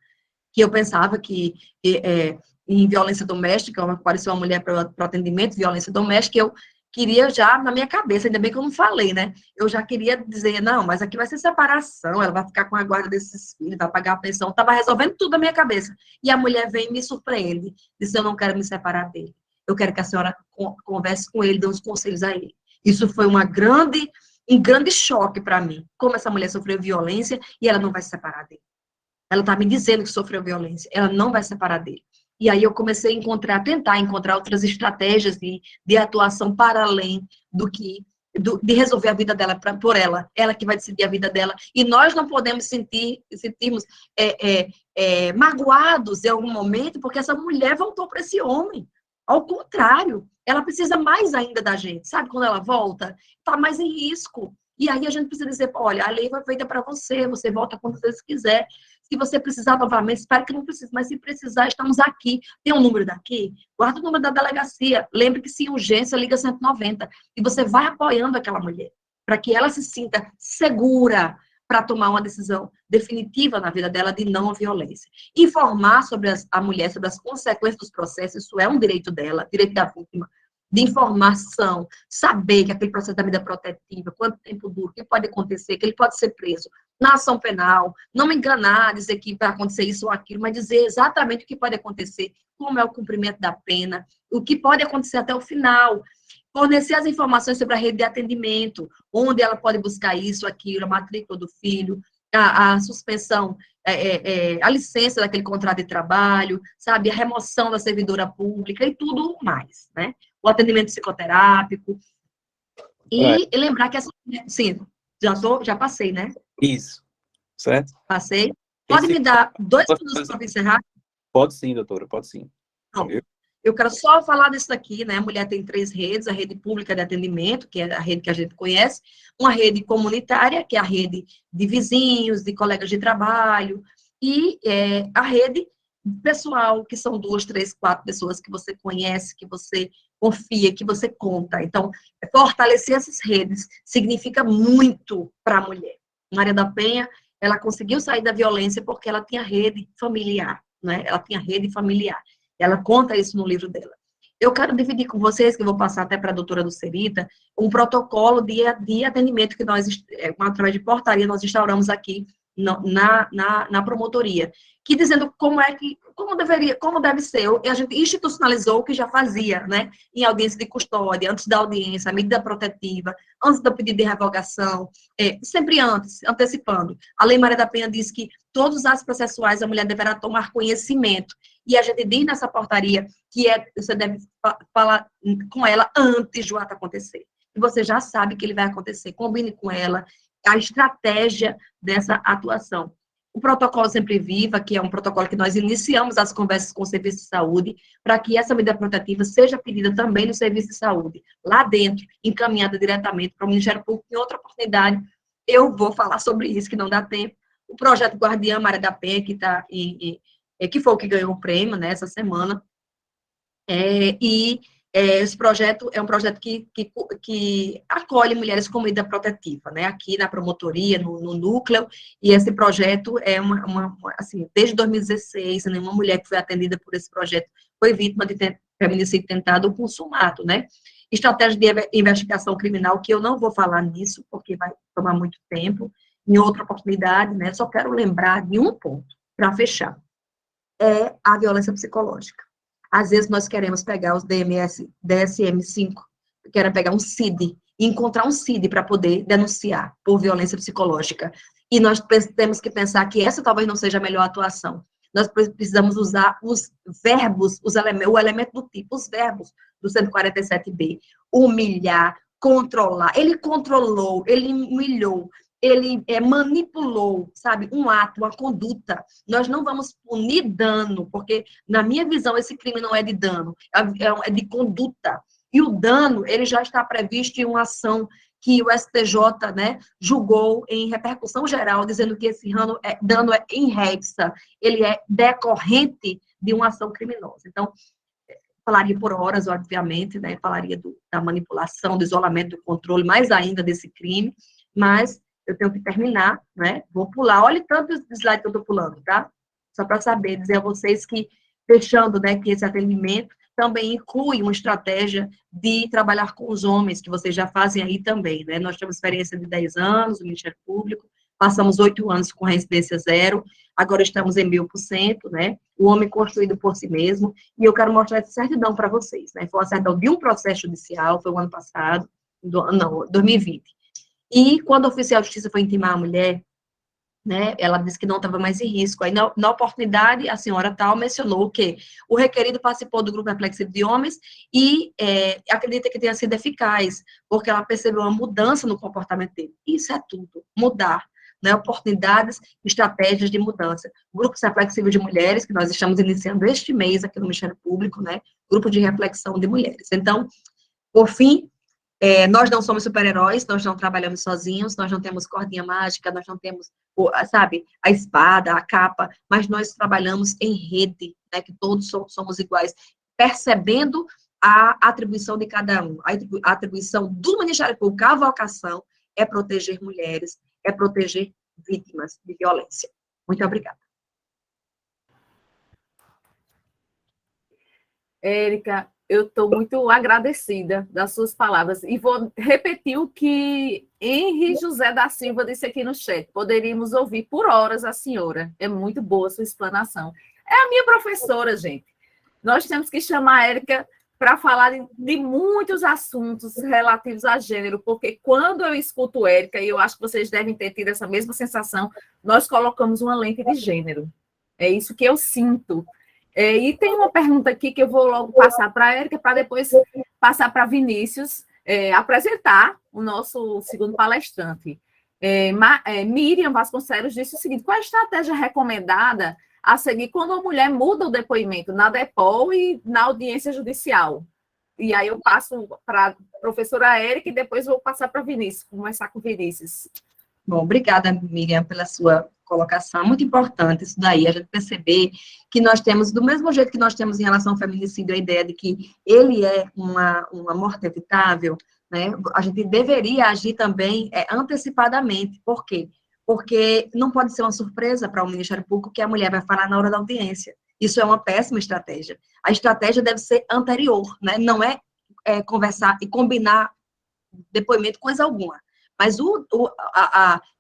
que eu pensava que em violência doméstica, apareceu uma mulher para o atendimento de violência doméstica, eu queria já, na minha cabeça, ainda bem que eu não falei, né? Eu já queria dizer, não, mas aqui vai ser separação, ela vai ficar com a guarda desses filhos, vai pagar a pensão. Estava resolvendo tudo na minha cabeça. E a mulher vem e me surpreende, disse, eu não quero me separar dele. Eu quero que a senhora converse com ele, dê uns conselhos a ele. Isso foi um grande choque para mim. Como essa mulher sofreu violência e ela não vai se separar dele. Ela está me dizendo que sofreu violência. Ela não vai se separar dele. E aí eu comecei a tentar encontrar outras estratégias de atuação para além de resolver a vida dela por ela que vai decidir a vida dela. E nós não podemos sentirmos magoados em algum momento, porque essa mulher voltou para esse homem. Ao contrário, ela precisa mais ainda da gente, sabe? Quando ela volta, está mais em risco. E aí a gente precisa dizer, olha, a lei foi feita para você, você volta quantas vezes quiser. Se você precisar novamente, espero que não precise, mas se precisar, estamos aqui. Tem um número daqui? Guarda o número da delegacia. Lembre que se urgência, liga 190. E você vai apoiando aquela mulher, para que ela se sinta segura para tomar uma decisão definitiva na vida dela de não violência. Informar sobre a mulher, sobre as consequências dos processos, isso é um direito dela, direito da vítima, de informação, saber que aquele processo da medida protetiva, quanto tempo dura, o que pode acontecer, que ele pode ser preso na ação penal, não me enganar, dizer que vai acontecer isso ou aquilo, mas dizer exatamente o que pode acontecer, como é o cumprimento da pena, o que pode acontecer até o final, fornecer as informações sobre a rede de atendimento, onde ela pode buscar isso, aquilo, a matrícula do filho, a suspensão, a licença daquele contrato de trabalho, sabe, a remoção da servidora pública e tudo mais, né? O atendimento psicoterápico. E lembrar que essa... Sim, já passei, né? Isso, certo? Passei. Pode me dar 2 minutos para encerrar? Pode sim, doutora, pode sim. Não. Eu quero só falar disso aqui, né? A mulher tem 3 redes, a rede pública de atendimento, que é a rede que a gente conhece, uma rede comunitária, que é a rede de vizinhos, de colegas de trabalho, e a rede pessoal, que são 2, 3, 4 pessoas que você conhece, que você confia, que você conta. Então, fortalecer essas redes significa muito para a mulher. Maria da Penha, ela conseguiu sair da violência porque ela tinha rede familiar, né? Ela tinha rede familiar. Ela conta isso no livro dela. Eu quero dividir com vocês, que eu vou passar até para a doutora Lucerita, um protocolo de atendimento que nós, através de portaria, nós instauramos aqui na promotoria, que dizendo como deve ser. A gente institucionalizou o que já fazia, né? Em audiência de custódia, antes da audiência, a medida protetiva, antes do pedido de revogação, sempre antes, antecipando. A Lei Maria da Penha diz que todos os atos processuais a mulher deverá tomar conhecimento. E a gente diz nessa portaria que você deve falar com ela antes do ato acontecer. E você já sabe que ele vai acontecer. Combine com ela a estratégia dessa atuação. O protocolo Sempre Viva, que é um protocolo que nós iniciamos as conversas com o Serviço de Saúde, para que essa medida protetiva seja pedida também no Serviço de Saúde, lá dentro, encaminhada diretamente para o Ministério Público. Em outra oportunidade, eu vou falar sobre isso, que não dá tempo. O projeto Guardiã Maria da Penha, que foi o que ganhou o prêmio, né, essa semana, esse projeto é um projeto que acolhe mulheres com medida protetiva, né? Aqui na promotoria, no núcleo, e esse projeto é assim, desde 2016, nenhuma mulher que foi atendida por esse projeto foi vítima de feminicídio tentado ou consumado, né? Estratégia de investigação criminal, que eu não vou falar nisso, porque vai tomar muito tempo, em outra oportunidade, né? Só quero lembrar de um ponto, para fechar, é a violência psicológica. Às vezes nós queremos pegar os DSM-5, queremos pegar um CID, e encontrar um CID para poder denunciar por violência psicológica. E nós temos que pensar que essa talvez não seja a melhor atuação. Nós precisamos usar os verbos, o elemento do tipo, os verbos do 147B. Humilhar, controlar. Ele controlou, ele humilhou, ele manipulou, sabe, um ato, uma conduta. Nós não vamos punir dano, porque, na minha visão, esse crime não é de dano, é de conduta. E o dano, ele já está previsto em uma ação que o STJ, né, julgou em repercussão geral, dizendo que esse dano é in rebsa, ele é decorrente de uma ação criminosa. Então, falaria por horas, obviamente, né, falaria da manipulação, do isolamento, do controle, mais ainda desse crime, mas eu tenho que terminar, né? Vou pular. Olha tantos slides que eu estou pulando, tá? Só para saber, dizer a vocês que, fechando, né, que esse atendimento também inclui uma estratégia de trabalhar com os homens, que vocês já fazem aí também, né? Nós temos experiência de 10 anos, no Ministério Público, passamos 8 anos com reincidência zero, agora estamos em 1000%, né? O homem construído por si mesmo, e eu quero mostrar essa certidão para vocês, né? Foi uma certidão de um processo judicial, foi o ano passado, 2020. E quando o oficial de justiça foi intimar a mulher, né? Ela disse que não estava mais em risco. Aí, na oportunidade, a senhora tal mencionou que o requerido participou do grupo reflexivo de homens e acredita que tenha sido eficaz, porque ela percebeu uma mudança no comportamento dele. Isso é tudo, mudar, né? Oportunidades, estratégias de mudança. Grupos reflexivos de mulheres, que nós estamos iniciando este mês aqui no Ministério Público, né? Grupo de reflexão de mulheres. Então, por fim, nós não somos super-heróis, nós não trabalhamos sozinhos, nós não temos cordinha mágica, nós não temos, sabe, a espada, a capa, mas nós trabalhamos em rede, né, que todos somos iguais, percebendo a atribuição de cada um. A atribuição do Ministério Público, a vocação, é proteger mulheres, é proteger vítimas de violência. Muito obrigada. Érica, eu estou muito agradecida das suas palavras. E vou repetir o que Henri José da Silva disse aqui no chat. Poderíamos ouvir por horas a senhora. É muito boa a sua explanação. É a minha professora, gente. Nós temos que chamar a Érica para falar de muitos assuntos relativos a gênero, porque quando eu escuto Érica, e eu acho que vocês devem ter tido essa mesma sensação, nós colocamos uma lente de gênero. É isso que eu sinto. E tem uma pergunta aqui que eu vou logo passar para a Érica, para depois passar para Vinícius, apresentar o nosso segundo palestrante. Miriam Vasconcelos disse o seguinte: qual a estratégia recomendada a seguir quando a mulher muda o depoimento na DEPOL e na audiência judicial? E aí eu passo para a professora Érica e depois vou passar para Vinícius, começar com Vinícius. Bom, obrigada, Miriam, pela sua colocação. Muito importante isso daí, a gente perceber que nós temos, do mesmo jeito que nós temos em relação ao feminicídio, a ideia de que ele é uma morte evitável, né? A gente deveria agir também antecipadamente. Por quê? Porque não pode ser uma surpresa para o Ministério Público que a mulher vai falar na hora da audiência. Isso é uma péssima estratégia. A estratégia deve ser anterior, né? Não é conversar e combinar depoimento coisa alguma. Mas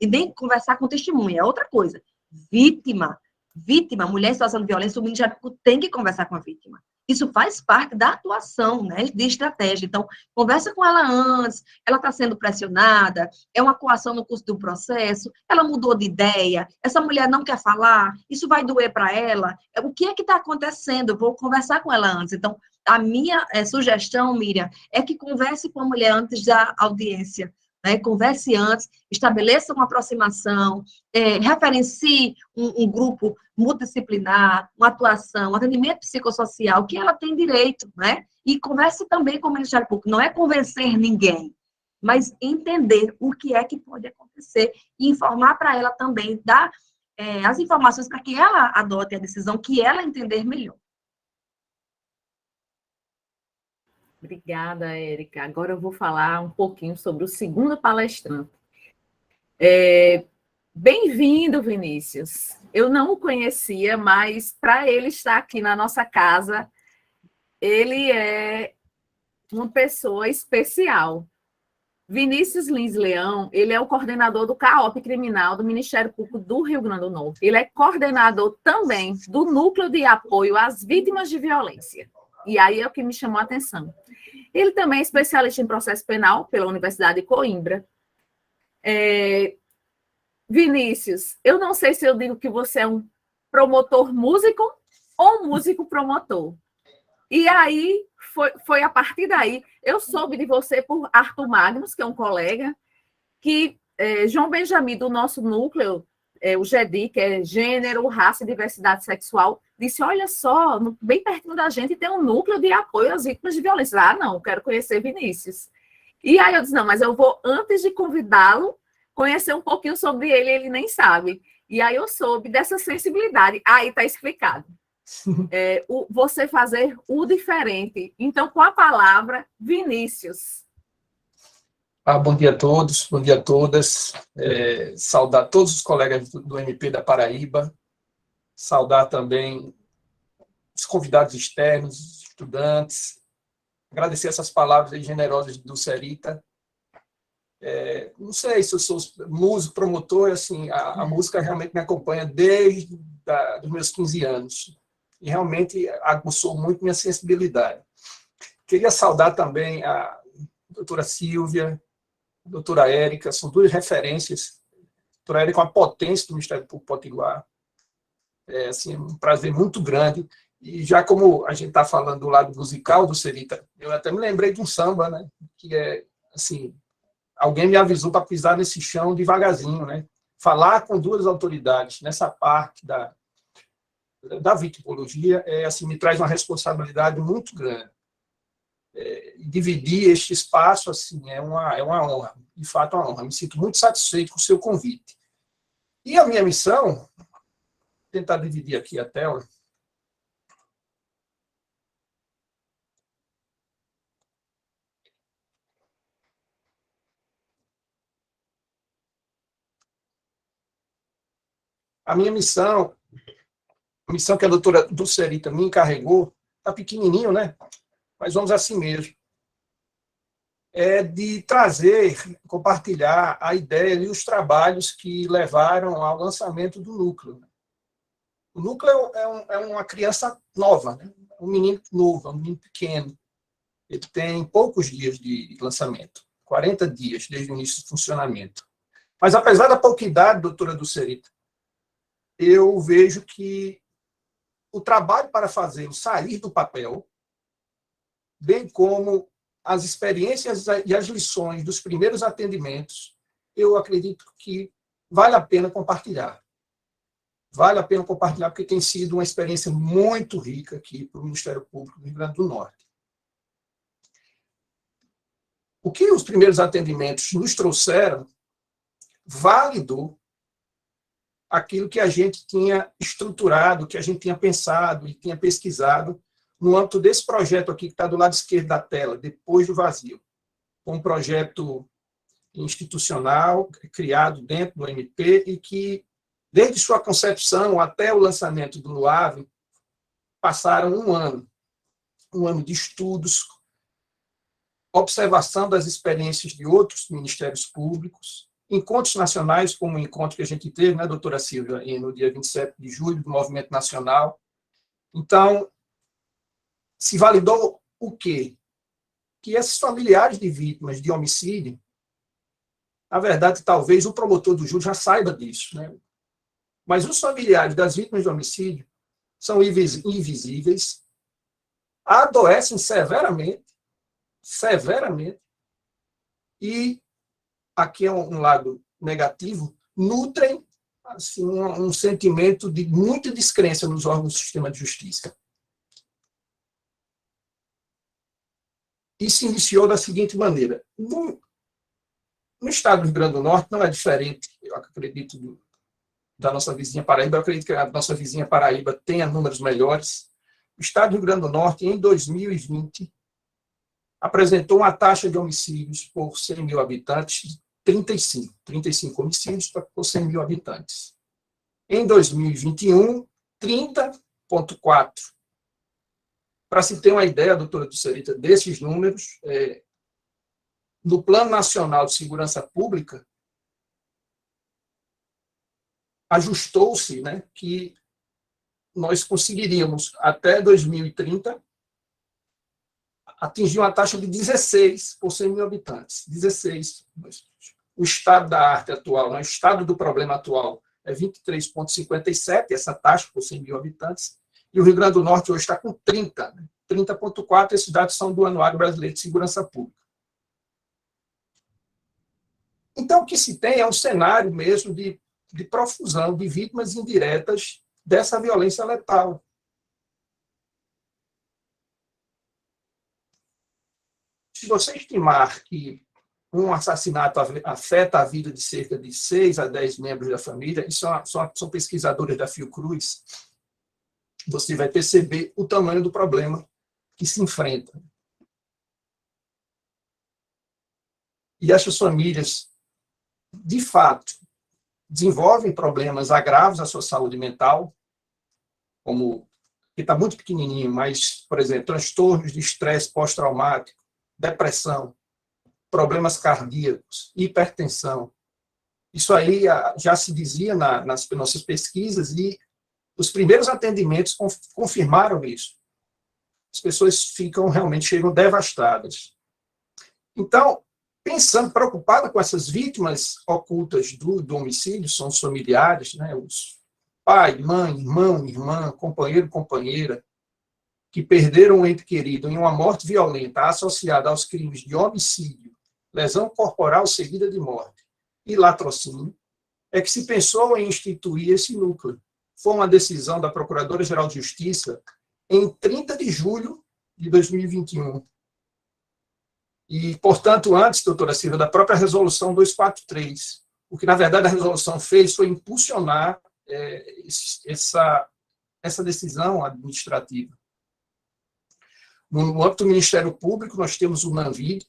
e nem conversar com testemunha, é outra coisa. Vítima, mulher em situação de violência, o Ministério Público tem que conversar com a vítima. Isso faz parte da atuação, né, de estratégia. Então, conversa com ela antes, ela está sendo pressionada, é uma coação no curso do processo, ela mudou de ideia, essa mulher não quer falar, isso vai doer para ela, o que é que está acontecendo? Eu vou conversar com ela antes. Então, a minha sugestão, Miriam, é que converse com a mulher antes da audiência, né? Converse antes, estabeleça uma aproximação, referencie um grupo multidisciplinar, uma atuação, um atendimento psicossocial, que ela tem direito, né? E converse também com o Ministério Público. Não é convencer ninguém, mas entender o que é que pode acontecer e informar para ela também, dar as informações para que ela adote a decisão que ela entender melhor. Obrigada, Érica. Agora eu vou falar um pouquinho sobre o segundo palestrante. Bem-vindo, Vinícius. Eu não o conhecia, mas para ele estar aqui na nossa casa, ele é uma pessoa especial. Vinícius Lins Leão, ele é o coordenador do CAOP Criminal do Ministério Público do Rio Grande do Norte. Ele é coordenador também do Núcleo de Apoio às Vítimas de Violência. E aí é o que me chamou a atenção. Ele também é especialista em processo penal pela Universidade de Coimbra. Vinícius, eu não sei se eu digo que você é um promotor músico ou um músico promotor. E aí, foi a partir daí, eu soube de você por Arthur Magnus, que é um colega, que João Benjamin, do nosso núcleo, o GEDI, que é Gênero, Raça e Diversidade Sexual, disse, olha só, bem pertinho da gente tem um núcleo de apoio às vítimas de violência. Ah, não, quero conhecer Vinícius. E aí eu disse, não, mas eu vou, antes de convidá-lo, conhecer um pouquinho sobre ele, ele nem sabe. E aí eu soube dessa sensibilidade. Aí está explicado. Você fazer o diferente. Então, com a palavra, Vinícius. Bom dia a todos, bom dia a todas. Saudar todos os colegas do MP da Paraíba, saudar também os convidados externos, os estudantes, agradecer essas palavras aí generosas do Serita. Não sei se eu sou músico, promotor, assim, a música realmente me acompanha desde os meus 15 anos e realmente aguçou muito minha sensibilidade. Queria saudar também a doutora Silvia, a doutora Érica, são duas referências doutora Érica, com a potência do Ministério Público Potiguar. É assim, um prazer muito grande. E já como a gente está falando do lado musical do Serita, eu até me lembrei de um samba, né? Que é, assim, alguém me avisou para pisar nesse chão devagarzinho, né? Falar com duas autoridades nessa parte da vitimologia assim, me traz uma responsabilidade muito grande. Dividir este espaço assim, é uma honra, de fato, é uma honra. Me sinto muito satisfeito com o seu convite. E a minha missão, vou tentar dividir aqui a tela. A minha missão, a missão que a doutora Dulcerita me encarregou, está pequenininho, né? Mas vamos assim mesmo. É de trazer, compartilhar a ideia e os trabalhos que levaram ao lançamento do Núcleo. O Núcleo é uma criança nova, né? Um menino novo, um menino pequeno. Ele tem poucos dias de lançamento, 40 dias desde o início do funcionamento. Mas, apesar da pouca idade, doutora Dulcerita, eu vejo que o trabalho para fazê-lo sair do papel, bem como as experiências e as lições dos primeiros atendimentos, eu acredito que vale a pena compartilhar. Vale a pena compartilhar, porque tem sido uma experiência muito rica aqui para o Ministério Público do Rio Grande do Norte. O que os primeiros atendimentos nos trouxeram validou aquilo que a gente tinha estruturado, que a gente tinha pensado e tinha pesquisado no âmbito desse projeto aqui que está do lado esquerdo da tela, Depois do Vazio. Um projeto institucional criado dentro do MP e que, desde sua concepção até o lançamento do LUAV, passaram um ano de estudos, observação das experiências de outros ministérios públicos, encontros nacionais, como o encontro que a gente teve, né, doutora Silvia, no dia 27 de julho, do Movimento Nacional. Então, se validou o quê? Que esses familiares de vítimas de homicídio, na verdade, talvez o promotor do júri já saiba disso, né? Mas os familiares das vítimas de homicídio são invisíveis, adoecem severamente, e, aqui é um lado negativo, nutrem assim, um sentimento de muita descrença nos órgãos do sistema de justiça. E se iniciou da seguinte maneira. No estado do Rio Grande do Norte não é diferente, eu acredito, da nossa vizinha Paraíba. Eu acredito que a nossa vizinha Paraíba tenha números melhores. O estado do Rio Grande do Norte, em 2020, apresentou uma taxa de homicídios por 100 mil habitantes de 35 homicídios por 100 mil habitantes. Em 2021, 30,4. Para se ter uma ideia, doutora Dulcerita, desses números, no Plano Nacional de Segurança Pública, ajustou-se, né, que nós conseguiríamos, até 2030, atingir uma taxa de 16 por 100 mil habitantes. 16. O estado da arte atual, né, o estado do problema atual, é 23,57, essa taxa por 100 mil habitantes, e o Rio Grande do Norte hoje está com 30, né, 30,4, esses dados são do Anuário Brasileiro de Segurança Pública. Então, o que se tem é um cenário mesmo de profusão de vítimas indiretas dessa violência letal. Se você estimar que um assassinato afeta a vida de cerca de 6 a 10 membros da família, e são pesquisadores da Fiocruz, você vai perceber o tamanho do problema que se enfrenta. E essas famílias, de fato, desenvolvem problemas agravos à sua saúde mental, como, que está muito pequenininho, mas, por exemplo, transtornos de estresse pós-traumático, depressão, problemas cardíacos, hipertensão. Isso aí já se dizia nas nossas pesquisas e os primeiros atendimentos confirmaram isso. As pessoas chegam devastadas. Então, pensando, preocupada com essas vítimas ocultas do homicídio, são os familiares, né, os pai, mãe, irmão, irmã, companheiro, companheira, que perderam um ente querido em uma morte violenta associada aos crimes de homicídio, lesão corporal seguida de morte e latrocínio, é que se pensou em instituir esse núcleo. Foi uma decisão da Procuradora-Geral de Justiça em 30 de julho de 2021. E, portanto, antes, doutora Silvia, da própria Resolução 243, o que, na verdade, a resolução fez foi impulsionar essa decisão administrativa. No âmbito do Ministério Público, nós temos o NANVID,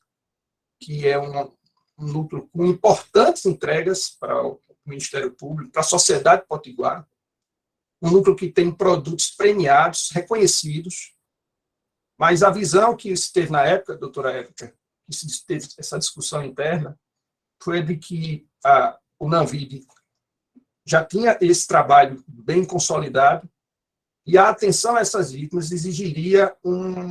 que é um núcleo com importantes entregas para o Ministério Público, para a sociedade potiguar, um núcleo que tem produtos premiados, reconhecidos, mas a visão que se teve na época, doutora Érica, que se teve essa discussão interna, foi de que o NANVID já tinha esse trabalho bem consolidado e a atenção a essas vítimas exigiria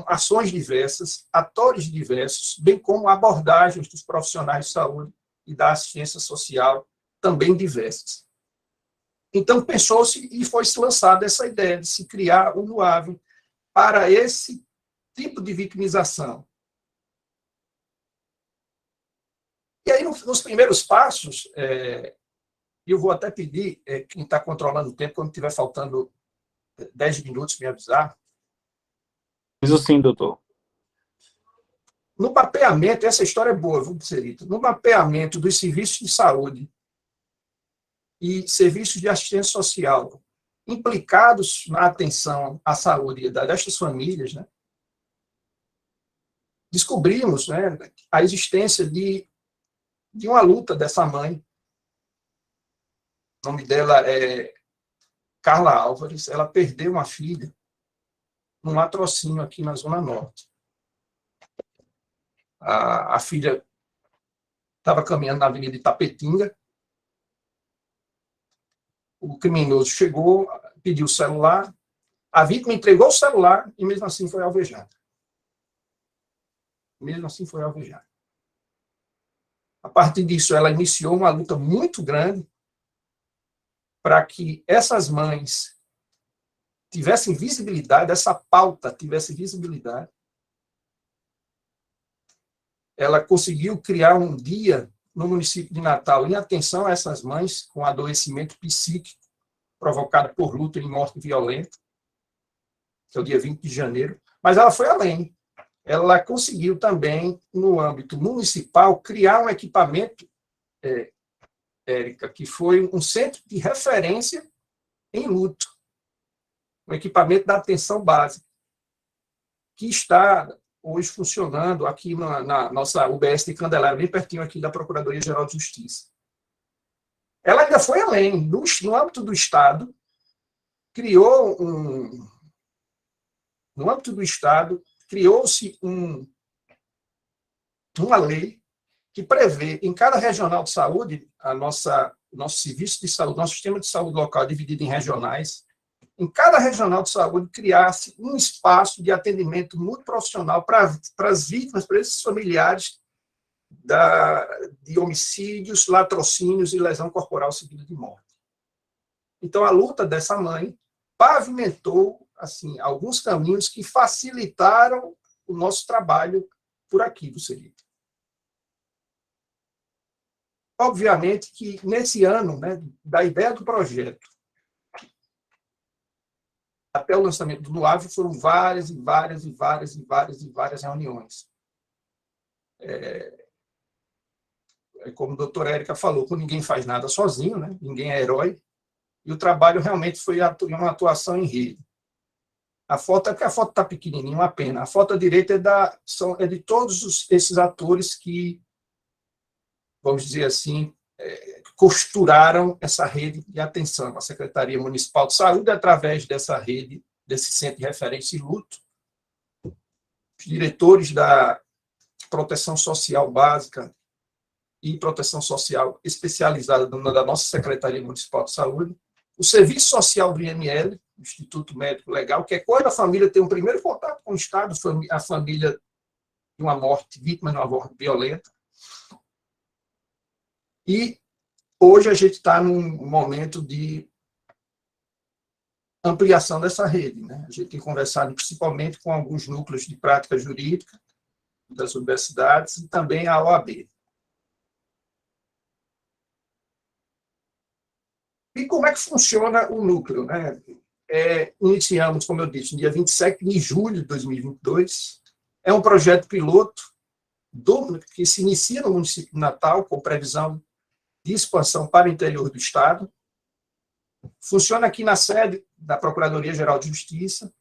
ações diversas, atores diversos, bem como abordagens dos profissionais de saúde e da assistência social também diversas. Então, pensou-se e foi-se lançada essa ideia de se criar um NUAV para esse tipo de vitimização. E aí, nos primeiros passos, eu vou até pedir quem está controlando o tempo, quando estiver faltando 10 minutos, me avisar. Isso sim, doutor. No mapeamento, essa história é boa, viu, Serita? No mapeamento dos serviços de saúde e serviços de assistência social implicados na atenção à saúde destas famílias, né, descobrimos, né, a existência de uma luta dessa mãe. O nome dela é Carla Álvares. Ela perdeu uma filha num latrocínio aqui na Zona Norte. A filha estava caminhando na Avenida Itapetinga. O criminoso chegou, pediu o celular, a vítima entregou o celular e, mesmo assim, foi alvejada. Mesmo assim, foi alvejada. A partir disso, ela iniciou uma luta muito grande para que essas mães tivessem visibilidade, essa pauta tivesse visibilidade. Ela conseguiu criar um dia no município de Natal em atenção a essas mães com adoecimento psíquico provocado por luta e morte violenta, que é o dia 20 de janeiro, mas ela foi além. Ela conseguiu também, no âmbito municipal, criar um equipamento, Érica, que foi um centro de referência em luto, um equipamento da atenção básica, que está hoje funcionando aqui na nossa UBS de Candelária, bem pertinho aqui da Procuradoria-Geral de Justiça. Ela ainda foi além. No âmbito do Estado, criou-se uma lei que prevê, em cada regional de saúde, nosso serviço de saúde, nosso sistema de saúde local dividido em regionais, em cada regional de saúde criasse um espaço de atendimento muito profissional para as vítimas, para esses familiares de homicídios, latrocínios e lesão corporal seguida de morte. Então, a luta dessa mãe pavimentou assim, alguns caminhos que facilitaram o nosso trabalho por aqui, do Serita. Obviamente que, nesse ano, né, da ideia do projeto até o lançamento do NUAV, foram várias reuniões. Como a doutora Érica falou, ninguém faz nada sozinho, né? Ninguém é herói, e o trabalho realmente foi uma atuação em rede. A foto está pequenininha, uma pena. A foto à direita é de todos esses atores que, vamos dizer assim, costuraram essa rede de atenção. A Secretaria Municipal de Saúde, através dessa rede, desse centro de referência e luto, os diretores da proteção social básica e proteção social especializada da nossa Secretaria Municipal de Saúde, o Serviço Social do IML, Instituto Médico Legal, que é quando a família tem um primeiro contato com o Estado, a família de uma morte, vítima de uma morte violenta, E hoje a gente está num momento de ampliação dessa rede, né? A gente tem conversado principalmente com alguns núcleos de prática jurídica das universidades e também a OAB. E como é que funciona o núcleo, né? Iniciamos, como eu disse, no dia 27 de julho de 2022. É um projeto piloto que se inicia no município de Natal, com previsão de expansão para o interior do Estado. Funciona aqui na sede da Procuradoria-Geral de Justiça.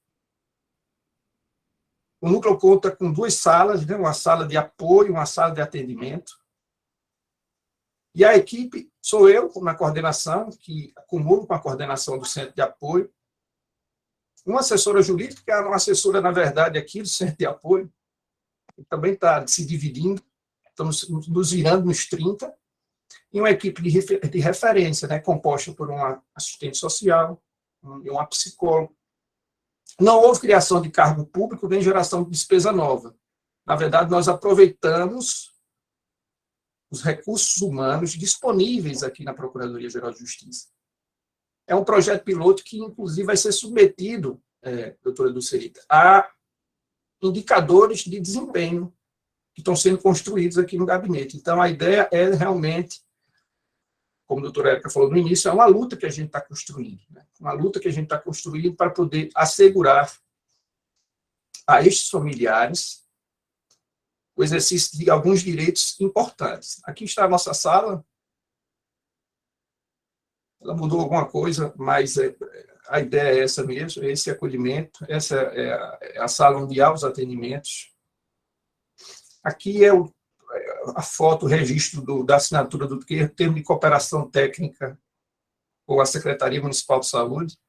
O núcleo conta com 2 salas, né? Uma sala de apoio e uma sala de atendimento. E a equipe sou eu, na coordenação, que acumulo com a coordenação do Centro de Apoio. Uma assessora jurídica, que é uma assessora, na verdade, aqui do Centro de Apoio, que também está se dividindo, estamos nos virando nos 30, e uma equipe de referência, né, composta por uma assistente social e uma psicóloga. Não houve criação de cargo público nem geração de despesa nova. Na verdade, nós aproveitamos os recursos humanos disponíveis aqui na Procuradoria-Geral de Justiça. É um projeto piloto que, inclusive, vai ser submetido, doutora Dulcerita, a indicadores de desempenho que estão sendo construídos aqui no gabinete. Então, a ideia é realmente, como a doutora Érica falou no início, é uma luta que a gente está construindo, né? Uma luta que a gente está construindo para poder assegurar a estes familiares o exercício de alguns direitos importantes. Aqui está a nossa sala. Ela mudou alguma coisa, mas a ideia é essa mesmo, esse acolhimento. Essa é a sala onde há os atendimentos. Aqui é a foto, o registro da assinatura do termo de cooperação técnica com a Secretaria Municipal de Saúde.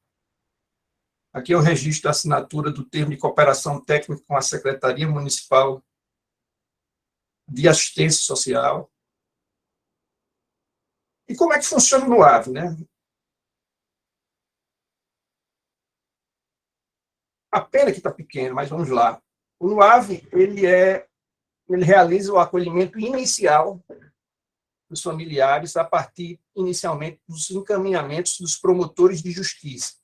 Aqui é o registro da assinatura do termo de cooperação técnica com a Secretaria Municipal de Assistência Social. E como é que funciona no AVE, né? A pena que está pequeno, mas vamos lá. O NUAVE, ele realiza o acolhimento inicial dos familiares a partir, inicialmente, dos encaminhamentos dos promotores de justiça.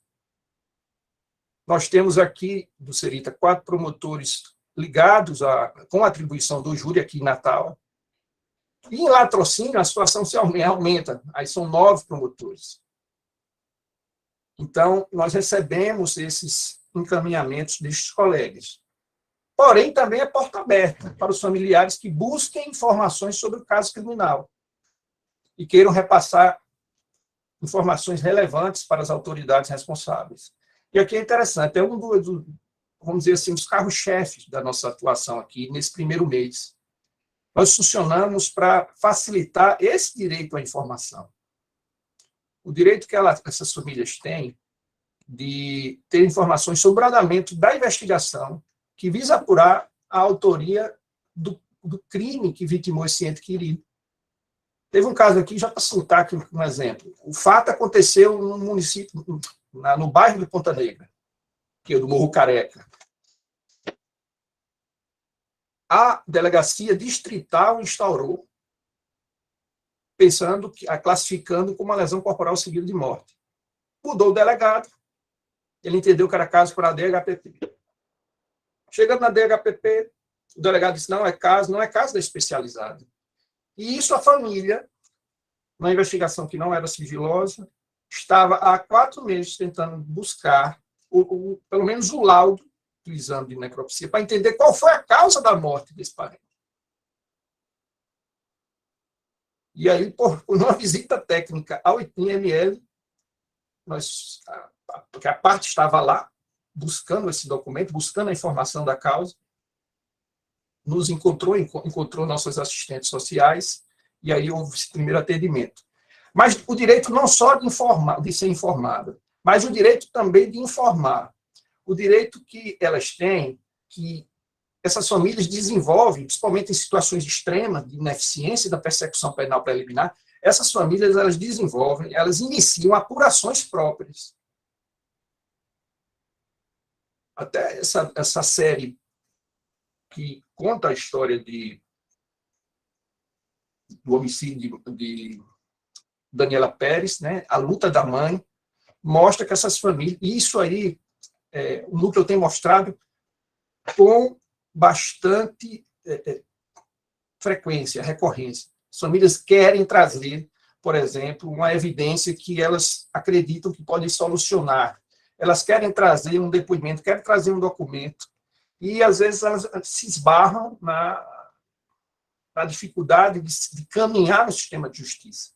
Nós temos aqui, do Serita, 4 promotores ligados com a atribuição do júri aqui em Natal. E em Latrocínio, a situação se aumenta, aí são 9 promotores. Então, nós recebemos esses encaminhamentos destes colegas. Porém, também é porta aberta para os familiares que busquem informações sobre o caso criminal e queiram repassar informações relevantes para as autoridades responsáveis. E aqui é interessante, é vamos dizer assim, dos carros-chefes da nossa atuação aqui nesse primeiro mês. Nós funcionamos para facilitar esse direito à informação. O direito que essas famílias têm de ter informações sobre o andamento da investigação que visa apurar a autoria do crime que vitimou esse ente querido. Teve um caso aqui, já para citar aqui um exemplo. O fato aconteceu no município, no bairro de Ponta Negra, que é do Morro Careca. A delegacia distrital instaurou, classificando como uma lesão corporal seguida de morte. Mudou o delegado, ele entendeu que era caso para a DHPP. Chegando na DHPP, o delegado disse, não é caso da especializada. E isso a família, na investigação que não era sigilosa, estava há 4 meses tentando buscar pelo menos o laudo do exame de necropsia para entender qual foi a causa da morte desse parente. E aí, por uma visita técnica ao IML, porque a parte estava lá, buscando esse documento, buscando a informação da causa, nos encontrou nossas assistentes sociais, e aí houve esse primeiro atendimento. Mas o direito não só de ser informada, mas o direito também de informar. O direito que elas têm, que essas famílias desenvolvem, principalmente em situações extremas de ineficiência da persecução penal preliminar, essas famílias elas desenvolvem, elas iniciam apurações próprias. Até essa série que conta a história de do homicídio de Daniela Pérez, né? A luta da mãe, mostra que essas famílias, e isso aí, o núcleo tem mostrado com bastante frequência, recorrência. As famílias querem trazer, por exemplo, uma evidência que elas acreditam que pode solucionar. Elas querem trazer um depoimento, querem trazer um documento, e às vezes elas se esbarram na dificuldade de caminhar no sistema de justiça.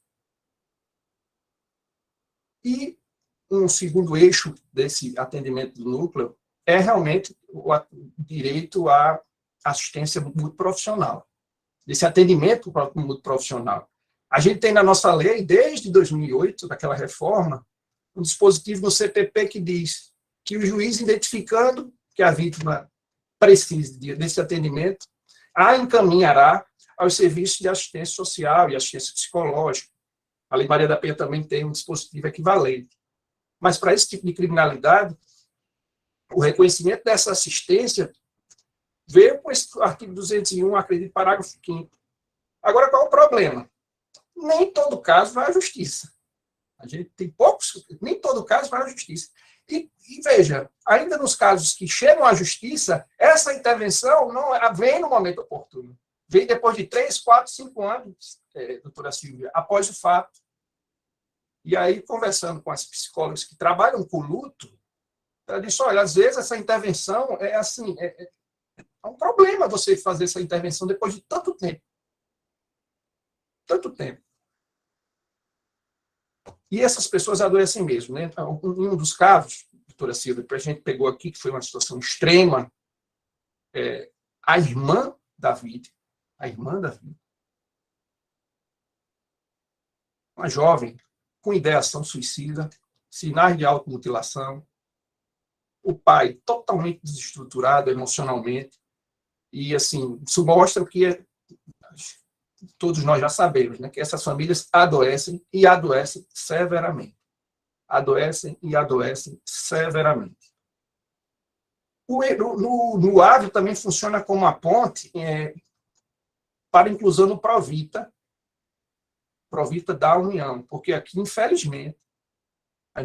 E um segundo eixo desse atendimento do núcleo é realmente o direito à assistência multiprofissional, desse atendimento multiprofissional. A gente tem na nossa lei, desde 2008, daquela reforma, um dispositivo no CPP que diz que o juiz, identificando que a vítima precisa desse atendimento, a encaminhará aos serviços de assistência social e assistência psicológica. A Lei Maria da Penha também tem um dispositivo equivalente. Mas, para esse tipo de criminalidade, o reconhecimento dessa assistência veio com esse artigo 201, acredito, parágrafo 5º. Agora, qual é o problema? Nem todo caso vai à justiça. A gente tem poucos, nem todo caso vai à justiça. E veja, ainda nos casos que chegam à justiça, essa intervenção não vem no momento oportuno. Vem depois de 3, 4, 5 anos, doutora Silvia, após o fato. E aí, conversando com as psicólogas que trabalham com luto, ela disse, olha, às vezes essa intervenção é assim, é um problema você fazer essa intervenção depois de tanto tempo. Tanto tempo. E essas pessoas adoecem mesmo, né? Um dos casos, doutora Silvia, que a gente pegou aqui, que foi uma situação extrema, a irmã da vítima, uma jovem com ideação suicida, sinais de automutilação, o pai totalmente desestruturado emocionalmente, e assim, isso mostra o que todos nós já sabemos, né, que essas famílias adoecem e adoecem severamente. Adoecem e adoecem severamente. No AVE também funciona como uma ponte para a inclusão no Provita da União, porque aqui, infelizmente,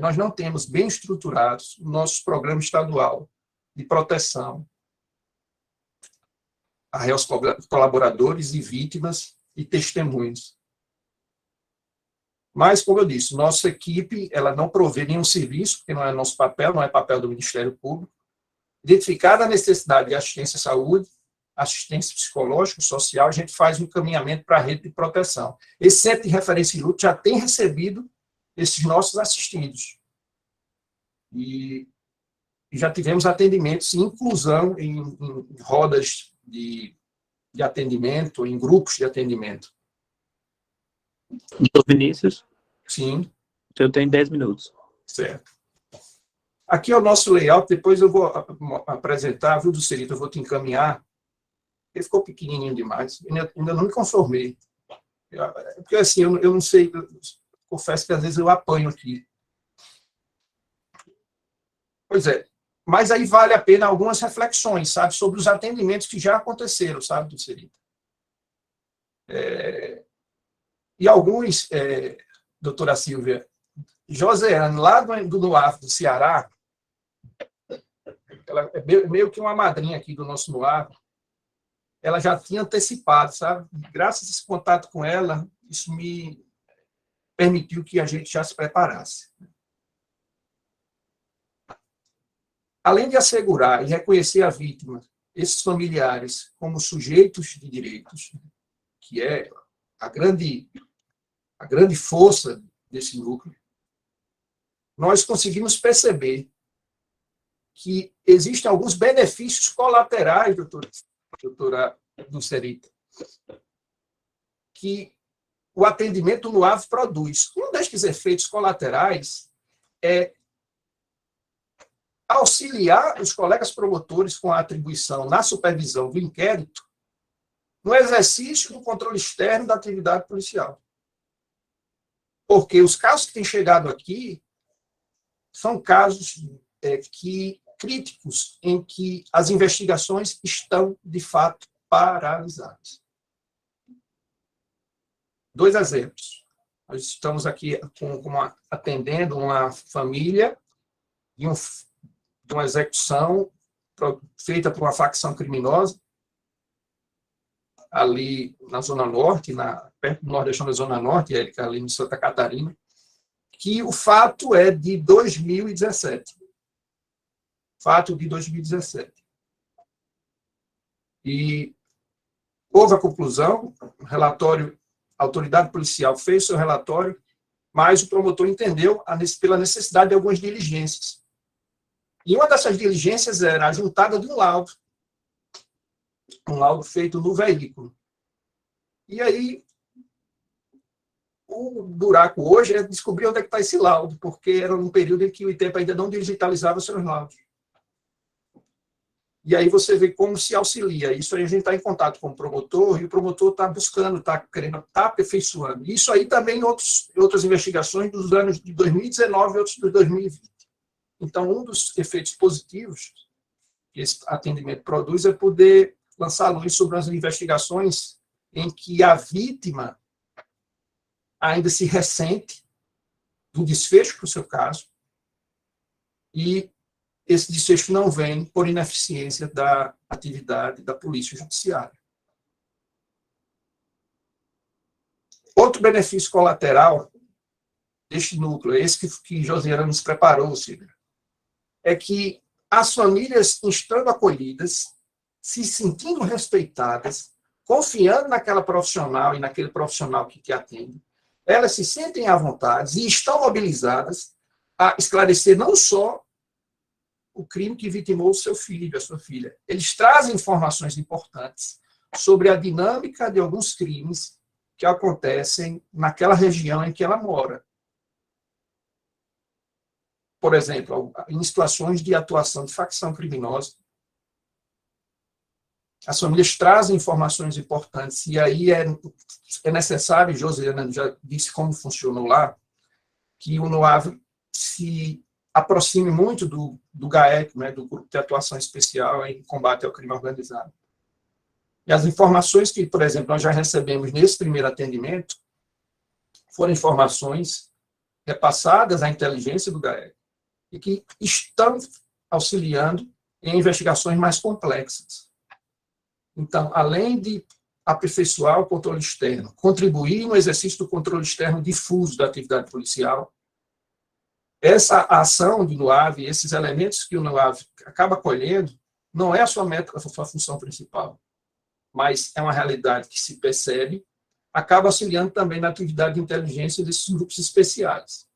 nós não temos bem estruturados o nosso programa estadual de proteção a réus colaboradores e vítimas e testemunhos. Mas, como eu disse, nossa equipe ela não provê nenhum serviço, porque não é nosso papel, não é papel do Ministério Público. Identificada a necessidade de assistência à saúde, assistência psicológica, social, a gente faz um encaminhamento para a rede de proteção. Esse centro de referência em luto já tem recebido esses nossos assistidos. E já tivemos atendimentos, inclusão em rodas de atendimento, em grupos de atendimento. Doutor Vinícius? Sim. Eu tenho 10 minutos. Certo. Aqui é o nosso layout, depois eu vou apresentar, viu, Ducerito, eu vou te encaminhar. Ele ficou pequenininho demais, ainda não me conformei. Porque assim, eu não sei, confesso que às vezes eu apanho aqui. Pois é, mas aí vale a pena algumas reflexões, sabe, sobre os atendimentos que já aconteceram, sabe, Ducerito? E alguns, doutora Silvia, Joseane, lá do NUAV do Ceará, ela é meio que uma madrinha aqui do nosso NUAV, ela já tinha antecipado, sabe? Graças a esse contato com ela, isso me permitiu que a gente já se preparasse. Além de assegurar e reconhecer a vítima, esses familiares como sujeitos de direitos, que é a grande força desse núcleo, nós conseguimos perceber que existem alguns benefícios colaterais, doutora Ducerita, que o atendimento no AVE produz. Um destes efeitos colaterais é auxiliar os colegas promotores com a atribuição na supervisão do inquérito no exercício do controle externo da atividade policial. Porque os casos que têm chegado aqui são casos críticos em que as investigações estão, de fato, paralisadas. dois exemplos. Nós estamos aqui atendendo uma família de uma execução feita por uma facção criminosa, ali na Zona Norte, perto do nordestão da Zona Norte, Érica, ali em Santa Catarina, que o fato é de 2017. Fato de 2017. E houve a conclusão, o relatório, a autoridade policial fez seu relatório, mas o promotor entendeu pela necessidade de algumas diligências. E uma dessas diligências era a juntada de um laudo feito no veículo. E aí, o buraco hoje é descobrir onde é que está esse laudo, porque era um período em que o ITEP ainda não digitalizava seus laudos. E aí você vê como se auxilia. Isso aí a gente está em contato com o promotor, e o promotor está buscando, está querendo, está aperfeiçoando. Isso aí também em outras investigações dos anos de 2019 e outros de 2020. Então, um dos efeitos positivos que esse atendimento produz é poder lançar luz sobre as investigações em que a vítima ainda se ressente do desfecho para o seu caso, e esse desfecho não vem por ineficiência da atividade da polícia judiciária. Outro benefício colateral deste núcleo, esse que Josiana nos preparou, Silvia, é que as famílias, estando acolhidas, se sentindo respeitadas, confiando naquela profissional e naquele profissional que te atende, elas se sentem à vontade e estão mobilizadas a esclarecer não só o crime que vitimou o seu filho, a sua filha. Eles trazem informações importantes sobre a dinâmica de alguns crimes que acontecem naquela região em que ela mora. Por exemplo, em situações de atuação de facção criminosa, as famílias trazem informações importantes, e aí é necessário, Josiana já disse como funcionou lá, que o NOAV se aproxime muito do GAEC, né, do Grupo de Atuação Especial em Combate ao Crime Organizado. E as informações que, por exemplo, nós já recebemos nesse primeiro atendimento foram informações repassadas à inteligência do GAEC e que estão auxiliando em investigações mais complexas. Então, além de aperfeiçoar o controle externo, contribuir no exercício do controle externo difuso da atividade policial, essa ação do NOAV, esses elementos que o NOAV acaba colhendo, não é a sua meta, a sua função principal, mas é uma realidade que se percebe, acaba auxiliando também na atividade de inteligência desses grupos especiais.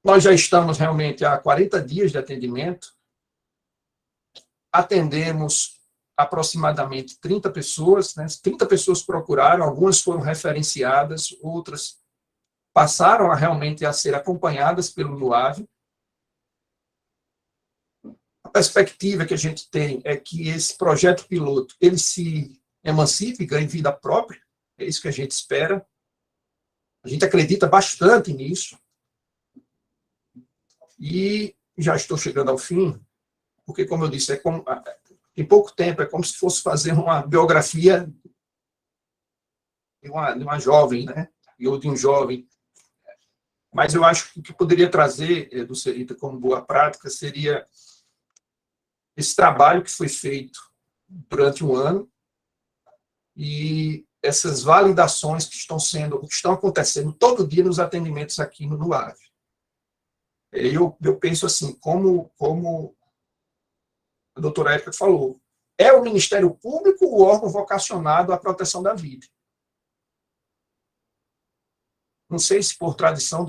Nós já estamos realmente há 40 dias de atendimento, atendemos aproximadamente 30 pessoas, né? 30 pessoas procuraram, algumas foram referenciadas, outras passaram realmente a ser acompanhadas pelo NOAV. A perspectiva que a gente tem é que esse projeto piloto ele se emancipe, ganhe vida própria, é isso que a gente espera. A gente acredita bastante nisso. E já estou chegando ao fim, porque, como eu disse, em pouco tempo, é como se fosse fazer uma biografia de uma jovem, né? Ou de um jovem. Mas eu acho que o que poderia trazer do Serita como boa prática seria esse trabalho que foi feito durante um ano e essas validações que estão acontecendo todo dia nos atendimentos aqui no NOAV. Eu penso assim, como a doutora Érica falou, é o Ministério Público o órgão vocacionado à proteção da vida. Não sei se por tradição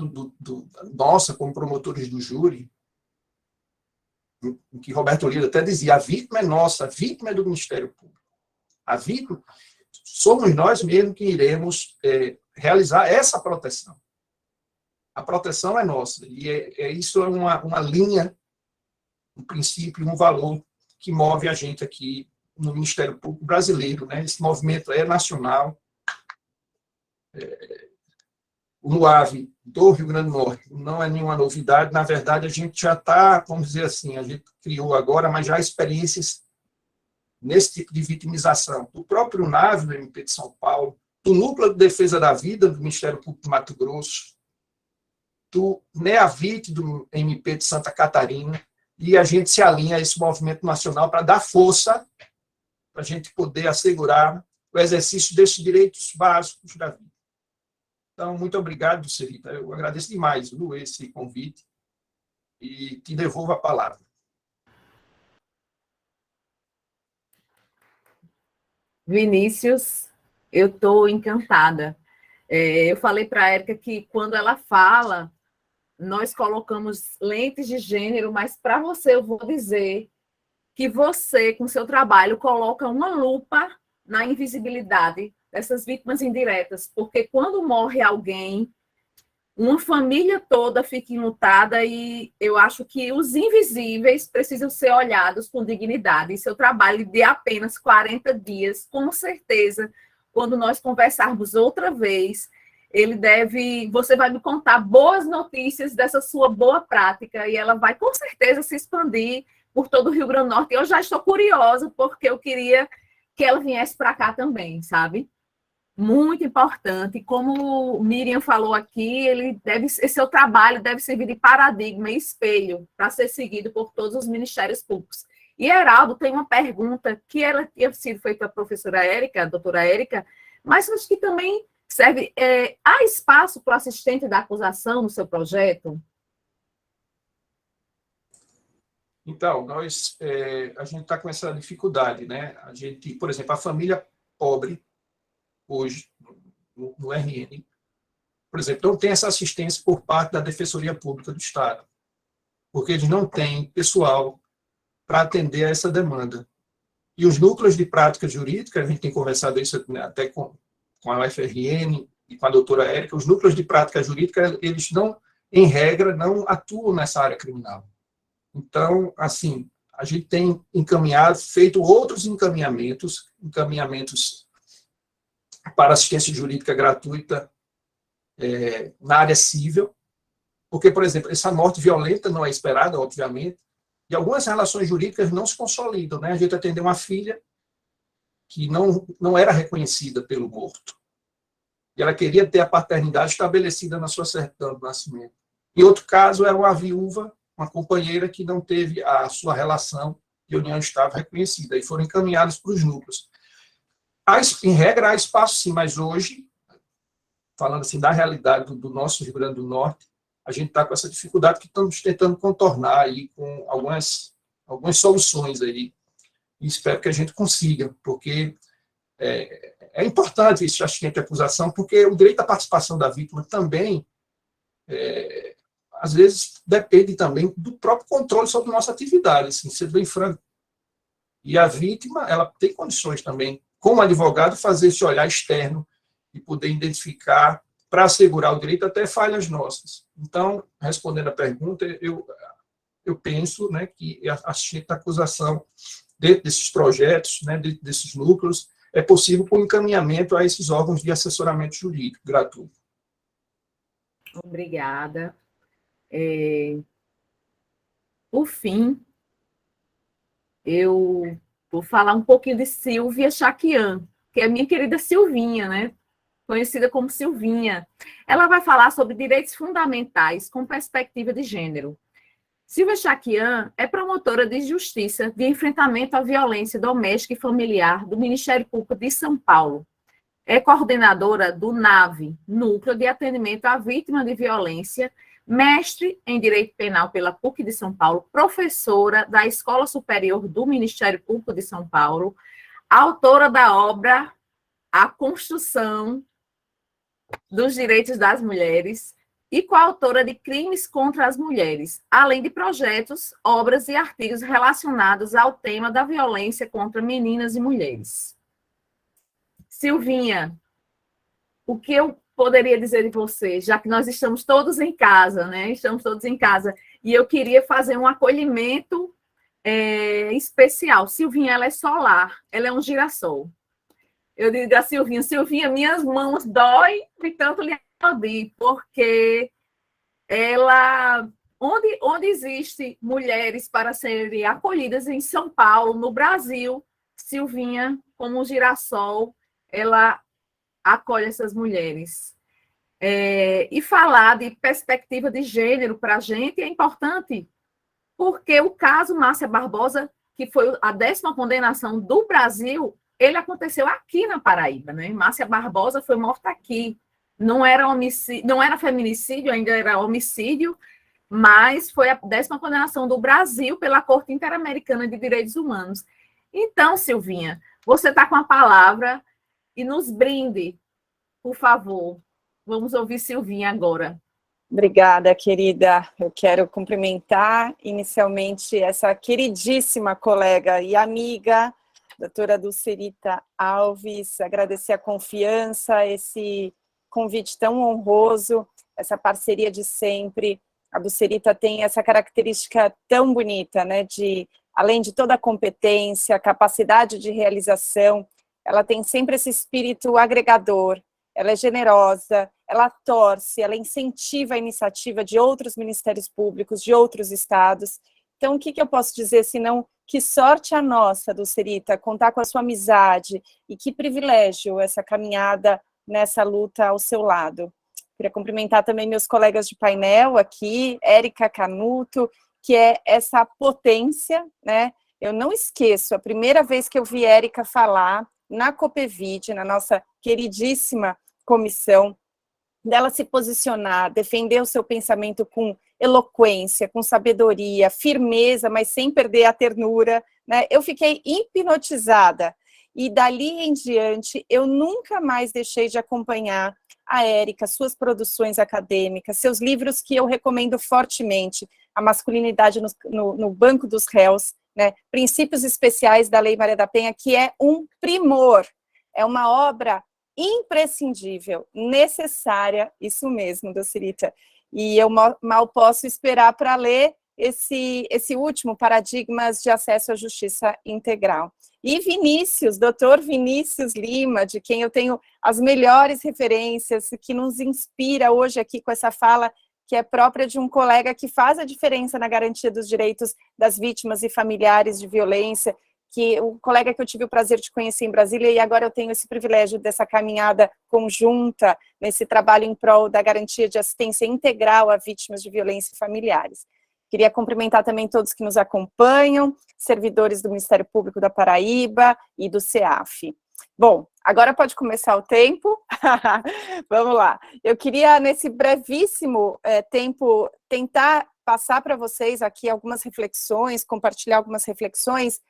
nossa, como promotores do júri, em que Roberto Lira até dizia, a vítima é nossa, a vítima é do Ministério Público. A vítima, somos nós mesmos que iremos realizar essa proteção. A proteção é nossa, e isso é uma linha, um princípio, um valor que move a gente aqui no Ministério Público brasileiro, né? Esse movimento é nacional. O NOAV do Rio Grande do Norte não é nenhuma novidade, na verdade, a gente já está, vamos dizer assim, a gente criou agora, mas já há experiências nesse tipo de vitimização do próprio NAVE, do MP de São Paulo, do Núcleo de Defesa da Vida, do Ministério Público de Mato Grosso, do NEAVIT, do MP de Santa Catarina, e a gente se alinha a esse movimento nacional para dar força para a gente poder assegurar o exercício desses direitos básicos da vida. Então, muito obrigado, Serita. Eu agradeço demais, Lu, esse convite e te devolvo a palavra. Vinícius, eu estou encantada. Eu falei para a Érica que quando ela fala, nós colocamos lentes de gênero, mas para você eu vou dizer que você, com seu trabalho, coloca uma lupa na invisibilidade dessas vítimas indiretas, porque quando morre alguém, uma família toda fica enlutada e eu acho que os invisíveis precisam ser olhados com dignidade. E seu trabalho de apenas 40 dias, com certeza, quando nós conversarmos outra vez, você vai me contar boas notícias dessa sua boa prática e ela vai com certeza se expandir por todo o Rio Grande do Norte. Eu já estou curiosa porque eu queria que ela viesse para cá também, sabe? Muito importante. Como o Miriam falou aqui, esse seu trabalho deve servir de paradigma e espelho para ser seguido por todos os ministérios públicos. E Heraldo tem uma pergunta que ela tinha sido feita para a professora Érica, a doutora Érica, mas acho que também serve. Há espaço para o assistente da acusação no seu projeto? Então, a gente está com essa dificuldade, né? A gente, por exemplo, a família pobre, hoje, no RN, por exemplo, não tem essa assistência por parte da Defensoria Pública do Estado, porque eles não têm pessoal para atender a essa demanda. E os núcleos de prática jurídica, a gente tem conversado isso até com a UFRN e com a doutora Érica, os núcleos de prática jurídica, eles não, em regra, não atuam nessa área criminal. Então, assim, a gente tem feito outros encaminhamentos para assistência jurídica gratuita na área civil, porque, por exemplo, essa morte violenta não é esperada, obviamente, e algumas relações jurídicas não se consolidam, né? A gente atendeu uma filha que não era reconhecida pelo morto, e ela queria ter a paternidade estabelecida na sua certidão de nascimento. Em outro caso, era uma viúva, uma companheira que não teve a sua relação de união estável reconhecida, e foram encaminhados para os núcleos. Em regra, há espaço sim, mas hoje, falando assim da realidade do nosso Rio Grande do Norte, a gente está com essa dificuldade que estamos tentando contornar aí com algumas soluções aí, e espero que a gente consiga, porque é importante esse assistente de acusação, porque o direito à participação da vítima também, às vezes, depende também do próprio controle sobre nossa atividade, assim, sendo bem franco. E a vítima, ela tem condições também, como advogado, fazer esse olhar externo e poder identificar, para assegurar o direito, até falhas nossas. Então, respondendo à pergunta, eu penso, né, que a assistente da acusação, dentro desses projetos, né, dentro desses núcleos, é possível com encaminhamento a esses órgãos de assessoramento jurídico gratuito. Obrigada. Por fim, eu vou falar um pouquinho de Silvia Chaquian, que é minha querida Silvinha, né? Conhecida como Silvinha. Ela vai falar sobre direitos fundamentais com perspectiva de gênero. Silvia Chaquian é promotora de justiça de enfrentamento à violência doméstica e familiar do Ministério Público de São Paulo. É coordenadora do NAVE, Núcleo de Atendimento à Vítima de Violência, mestre em Direito Penal pela PUC de São Paulo, professora da Escola Superior do Ministério Público de São Paulo, autora da obra A Construção dos Direitos das Mulheres e coautora de Crimes contra as Mulheres, além de projetos, obras e artigos relacionados ao tema da violência contra meninas e mulheres. Silvinha, o que eu poderia dizer de você, já que nós estamos todos em casa, né? Estamos todos em casa, e eu queria fazer um acolhimento especial. Silvinha, ela é solar, ela é um girassol. Eu digo a Silvinha, Silvinha, minhas mãos doem de tanto lhe aplaudir, porque ela, onde existe mulheres para serem acolhidas em São Paulo, no Brasil, Silvinha, como o Girassol, ela acolhe essas mulheres. E falar de perspectiva de gênero para a gente é importante, porque o caso Márcia Barbosa, que foi a 10ª condenação do Brasil, ele aconteceu aqui na Paraíba, né? Márcia Barbosa foi morta aqui. Não era homicídio, não era feminicídio, ainda era homicídio, mas foi a 10ª condenação do Brasil pela Corte Interamericana de Direitos Humanos. Então, Silvinha, você está com a palavra e nos brinde, por favor. Vamos ouvir Silvinha agora. Obrigada, querida. Eu quero cumprimentar inicialmente essa queridíssima colega e amiga, doutora Dulcerita Alves, agradecer a confiança, esse convite tão honroso, essa parceria de sempre. A Dulcerita tem essa característica tão bonita, né, de, além de toda a competência, capacidade de realização, ela tem sempre esse espírito agregador, ela é generosa, ela torce, ela incentiva a iniciativa de outros ministérios públicos, de outros estados. Então, o que eu posso dizer, senão que sorte a nossa, Dulcerita, contar com a sua amizade, e que privilégio essa caminhada nessa luta ao seu lado. Queria cumprimentar também meus colegas de painel aqui, Érica Canuto, que é essa potência, né? Eu não esqueço, a primeira vez que eu vi Érica falar na Copevide, na nossa queridíssima comissão, dela se posicionar, defender o seu pensamento com eloquência, com sabedoria, firmeza, mas sem perder a ternura, né? Eu fiquei hipnotizada, e dali em diante, eu nunca mais deixei de acompanhar a Érica, suas produções acadêmicas, seus livros que eu recomendo fortemente, A Masculinidade no Banco dos Réus, né? Princípios Especiais da Lei Maria da Penha, que é um primor, é uma obra imprescindível, necessária, isso mesmo, Dulcerita, e eu mal posso esperar para ler esse último, Paradigmas de Acesso à Justiça Integral. E Vinícius, doutor Vinícius Lima, de quem eu tenho as melhores referências, que nos inspira hoje aqui com essa fala que é própria de um colega que faz a diferença na garantia dos direitos das vítimas e familiares de violência, que o colega que eu tive o prazer de conhecer em Brasília, e agora eu tenho esse privilégio dessa caminhada conjunta, nesse trabalho em prol da garantia de assistência integral a vítimas de violência e familiares. Queria cumprimentar também todos que nos acompanham, servidores do Ministério Público da Paraíba e do CEAF. Bom, agora pode começar o tempo. Vamos lá. Eu queria, nesse brevíssimo tempo, tentar passar para vocês aqui algumas reflexões, compartilhar algumas reflexões,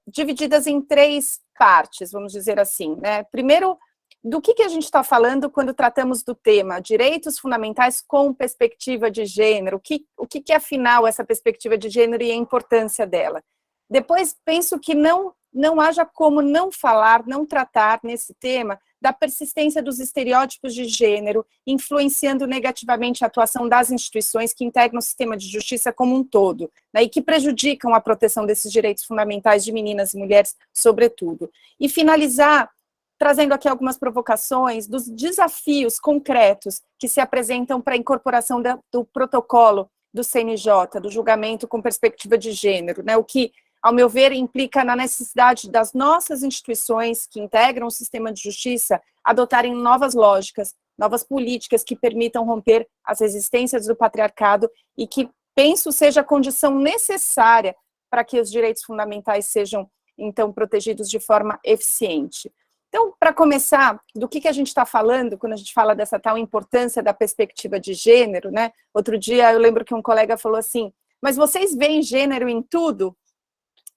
divididas em 3 partes, vamos dizer assim, né? Primeiro, do que a gente está falando quando tratamos do tema direitos fundamentais com perspectiva de gênero, o que é, afinal, essa perspectiva de gênero e a importância dela. Depois, penso que não haja como não falar, não tratar nesse tema da persistência dos estereótipos de gênero, influenciando negativamente a atuação das instituições que integram o sistema de justiça como um todo, né, e que prejudicam a proteção desses direitos fundamentais de meninas e mulheres, sobretudo. E finalizar trazendo aqui algumas provocações dos desafios concretos que se apresentam para a incorporação do protocolo do CNJ, do julgamento com perspectiva de gênero, né, o que, ao meu ver, implica na necessidade das nossas instituições que integram o sistema de justiça adotarem novas lógicas, novas políticas que permitam romper as resistências do patriarcado e que, penso, seja a condição necessária para que os direitos fundamentais sejam, então, protegidos de forma eficiente. Então, para começar, do que a gente está falando quando a gente fala dessa tal importância da perspectiva de gênero, né? Outro dia eu lembro que um colega falou assim, mas vocês veem gênero em tudo?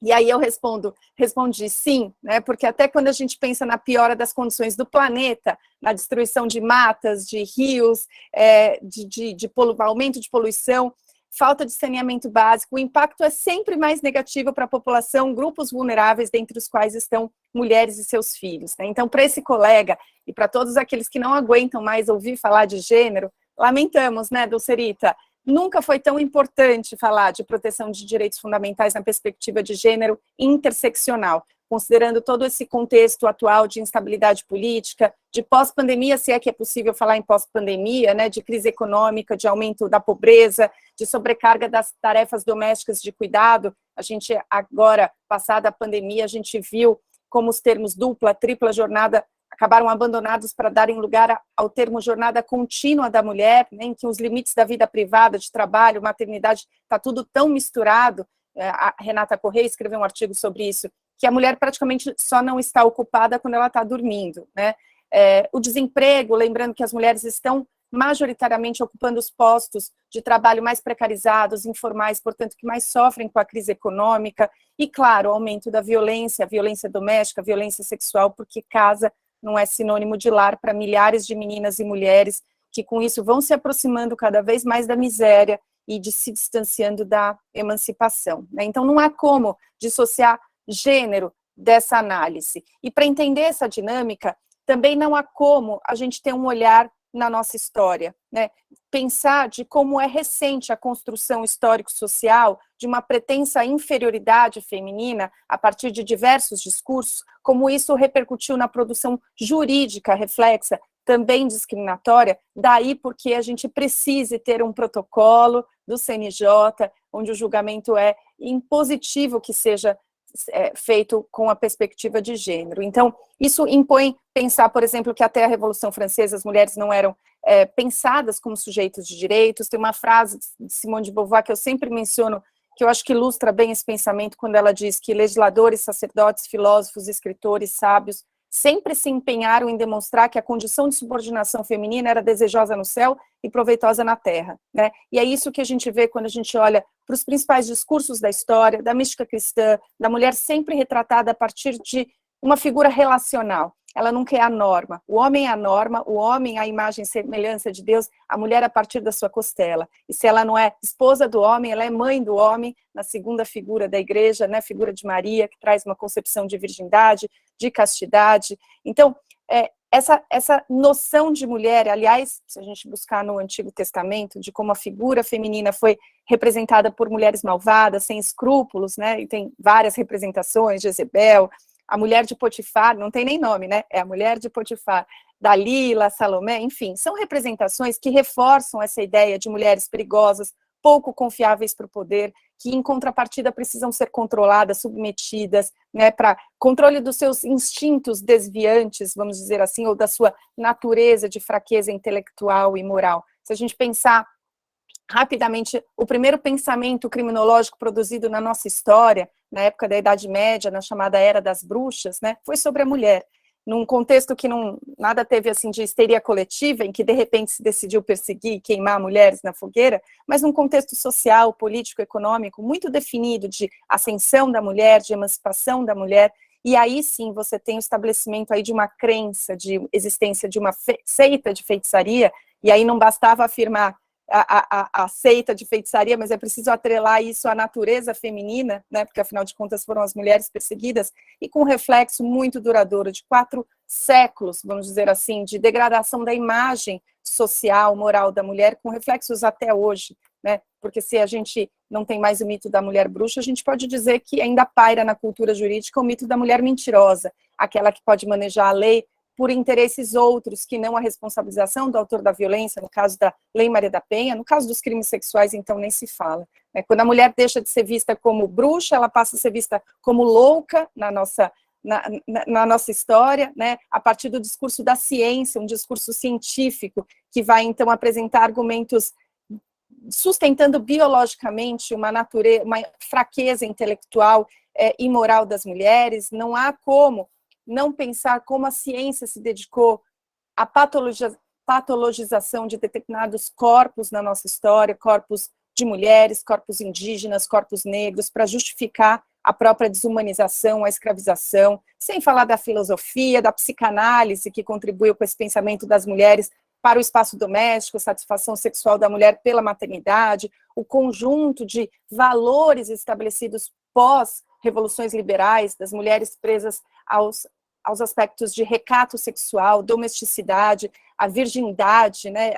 E aí eu respondi sim, né? Porque até quando a gente pensa na piora das condições do planeta, na destruição de matas, de rios, aumento de poluição, falta de saneamento básico, o impacto é sempre mais negativo para a população, grupos vulneráveis, dentre os quais estão mulheres e seus filhos, né? Então, para esse colega e para todos aqueles que não aguentam mais ouvir falar de gênero, lamentamos, né, Dulcerita? Nunca foi tão importante falar de proteção de direitos fundamentais na perspectiva de gênero interseccional, considerando todo esse contexto atual de instabilidade política, de pós-pandemia, se é que é possível falar em pós-pandemia, né, de crise econômica, de aumento da pobreza, de sobrecarga das tarefas domésticas de cuidado. A gente agora, passada a pandemia, a gente viu como os termos dupla, tripla jornada acabaram abandonados para darem lugar ao termo jornada contínua da mulher, né, em que os limites da vida privada, de trabalho, maternidade, está tudo tão misturado. A Renata Correia escreveu um artigo sobre isso, que a mulher praticamente só não está ocupada quando ela está dormindo, né? O desemprego, lembrando que as mulheres estão majoritariamente ocupando os postos de trabalho mais precarizados, informais, portanto, que mais sofrem com a crise econômica, e, claro, o aumento da violência, a violência doméstica, a violência sexual, porque casa não é sinônimo de lar para milhares de meninas e mulheres que, com isso, vão se aproximando cada vez mais da miséria e de se distanciando da emancipação, né? Então, não há como dissociar gênero dessa análise. E para entender essa dinâmica, também não há como a gente ter um olhar na nossa história, né? Pensar de como é recente a construção histórico-social de uma pretensa inferioridade feminina a partir de diversos discursos, como isso repercutiu na produção jurídica reflexa, também discriminatória, daí porque a gente precise ter um protocolo do CNJ, onde o julgamento é impositivo que seja feito com a perspectiva de gênero. Então, isso impõe pensar, por exemplo, que até a Revolução Francesa as mulheres não eram pensadas como sujeitos de direitos. Tem uma frase de Simone de Beauvoir que eu sempre menciono, que eu acho que ilustra bem esse pensamento, quando ela diz que legisladores, sacerdotes, filósofos, escritores, sábios, sempre se empenharam em demonstrar que a condição de subordinação feminina era desejosa no céu e proveitosa na terra, né? E é isso que a gente vê quando a gente olha para os principais discursos da história, da mística cristã, da mulher sempre retratada a partir de uma figura relacional. Ela nunca é a norma. O homem é a norma, o homem é a imagem e semelhança de Deus, a mulher a partir da sua costela. E se ela não é esposa do homem, ela é mãe do homem, na segunda figura da igreja, né, figura de Maria, que traz uma concepção de virgindade, de castidade. Então, essa noção de mulher, aliás, se a gente buscar no Antigo Testamento, de como a figura feminina foi representada por mulheres malvadas, sem escrúpulos, né, e tem várias representações, Jezebel, a mulher de Potifar, não tem nem nome, né, é a mulher de Potifar, Dalila, Salomé, enfim, são representações que reforçam essa ideia de mulheres perigosas, pouco confiáveis para o poder, que em contrapartida precisam ser controladas, submetidas, né, para controle dos seus instintos desviantes, vamos dizer assim, ou da sua natureza de fraqueza intelectual e moral. Se a gente pensar rapidamente, o primeiro pensamento criminológico produzido na nossa história, na época da Idade Média, na chamada Era das Bruxas, né, foi sobre a mulher, num contexto que nada teve assim de histeria coletiva, em que de repente se decidiu perseguir e queimar mulheres na fogueira, mas num contexto social, político, econômico, muito definido de ascensão da mulher, de emancipação da mulher, e aí sim você tem o estabelecimento aí de uma crença, de existência de uma seita de feitiçaria, e aí não bastava afirmar a seita de feitiçaria, mas é preciso atrelar isso à natureza feminina, né, porque afinal de contas foram as mulheres perseguidas, e com um reflexo muito duradouro de 4 séculos, vamos dizer assim, de degradação da imagem social, moral da mulher, com reflexos até hoje, né, porque se a gente não tem mais o mito da mulher bruxa, a gente pode dizer que ainda paira na cultura jurídica o mito da mulher mentirosa, aquela que pode manejar a lei por interesses outros, que não a responsabilização do autor da violência, no caso da Lei Maria da Penha, no caso dos crimes sexuais, então, nem se fala. Quando a mulher deixa de ser vista como bruxa, ela passa a ser vista como louca na nossa história, né, a partir do discurso da ciência, um discurso científico, que vai, então, apresentar argumentos sustentando biologicamente uma fraqueza intelectual e moral das mulheres. Não há como não pensar como a ciência se dedicou à patologização de determinados corpos na nossa história, corpos de mulheres, corpos indígenas, corpos negros, para justificar a própria desumanização, a escravização, sem falar da filosofia, da psicanálise, que contribuiu com esse pensamento das mulheres para o espaço doméstico, satisfação sexual da mulher pela maternidade, o conjunto de valores estabelecidos pós-revoluções liberais, das mulheres presas aos aspectos de recato sexual, domesticidade, a virgindade, né,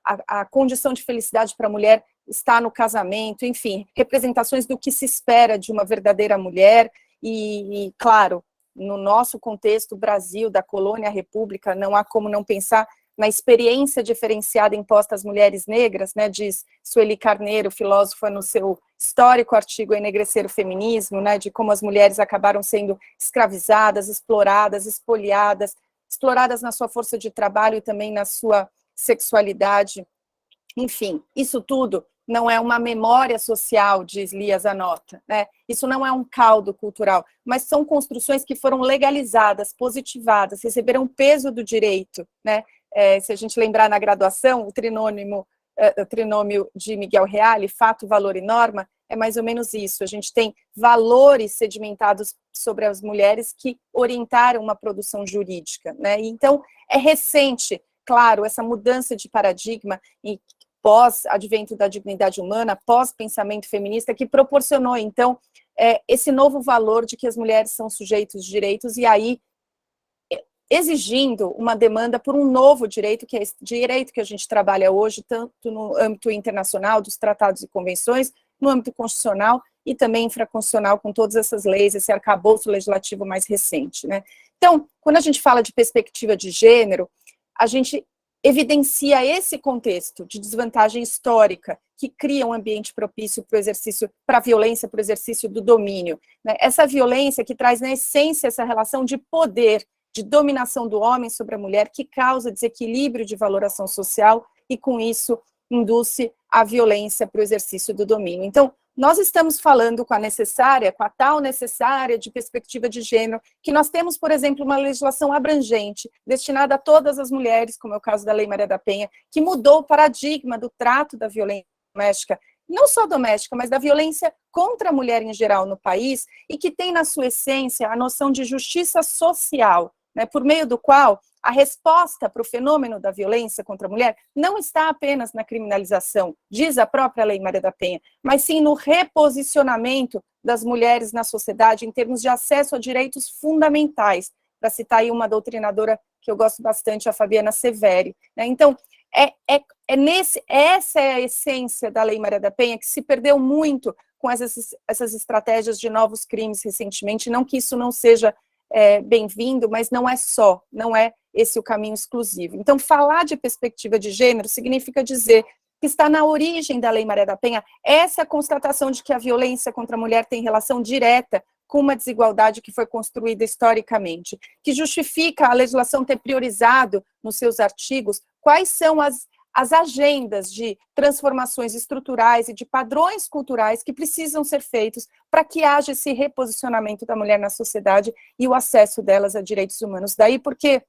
a condição de felicidade para a mulher está no casamento, enfim, representações do que se espera de uma verdadeira mulher, e claro, no nosso contexto, Brasil, da colônia à república, não há como não pensar na experiência diferenciada imposta às mulheres negras, né, diz Sueli Carneiro, filósofa, no seu histórico artigo Enegrecer o Feminismo, né, de como as mulheres acabaram sendo escravizadas, exploradas, espoliadas, exploradas na sua força de trabalho e também na sua sexualidade. Enfim, isso tudo não é uma memória social, diz Lia Zanotta, né? Isso não é um caldo cultural, mas são construções que foram legalizadas, positivadas, receberam o peso do direito, né? Se a gente lembrar na graduação, o trinômio de Miguel Reale, fato, valor e norma, é mais ou menos isso. A gente tem valores sedimentados sobre as mulheres que orientaram uma produção jurídica, né? Então, é recente, claro, essa mudança de paradigma e pós-advento da dignidade humana, pós-pensamento feminista, que proporcionou, então, esse novo valor de que as mulheres são sujeitos de direitos, e aí exigindo uma demanda por um novo direito, que é esse direito que a gente trabalha hoje, tanto no âmbito internacional, dos tratados e convenções, no âmbito constitucional e também infraconstitucional, com todas essas leis, esse arcabouço legislativo mais recente, né? Então, quando a gente fala de perspectiva de gênero, a gente evidencia esse contexto de desvantagem histórica que cria um ambiente propício para o exercício, para a violência, para o exercício do domínio, né? Essa violência que traz na essência essa relação de poder, de dominação do homem sobre a mulher, que causa desequilíbrio de valoração social e, com isso, induz a violência para o exercício do domínio. Então, nós estamos falando com a tal necessária de perspectiva de gênero, que nós temos, por exemplo, uma legislação abrangente, destinada a todas as mulheres, como é o caso da Lei Maria da Penha, que mudou o paradigma do trato da violência doméstica, não só doméstica, mas da violência contra a mulher em geral no país, e que tem na sua essência a noção de justiça social, né, por meio do qual a resposta para o fenômeno da violência contra a mulher não está apenas na criminalização, diz a própria Lei Maria da Penha, mas sim no reposicionamento das mulheres na sociedade em termos de acesso a direitos fundamentais, para citar aí uma doutrinadora que eu gosto bastante, a Fabiana Severi, né? Então, essa é a essência da Lei Maria da Penha, que se perdeu muito com essas estratégias de novos crimes recentemente, não que isso não seja bem-vindo, mas não é esse o caminho exclusivo. Então, falar de perspectiva de gênero significa dizer que está na origem da Lei Maria da Penha essa constatação de que a violência contra a mulher tem relação direta com uma desigualdade que foi construída historicamente, que justifica a legislação ter priorizado nos seus artigos quais são as agendas de transformações estruturais e de padrões culturais que precisam ser feitos para que haja esse reposicionamento da mulher na sociedade e o acesso delas a direitos humanos. Daí porque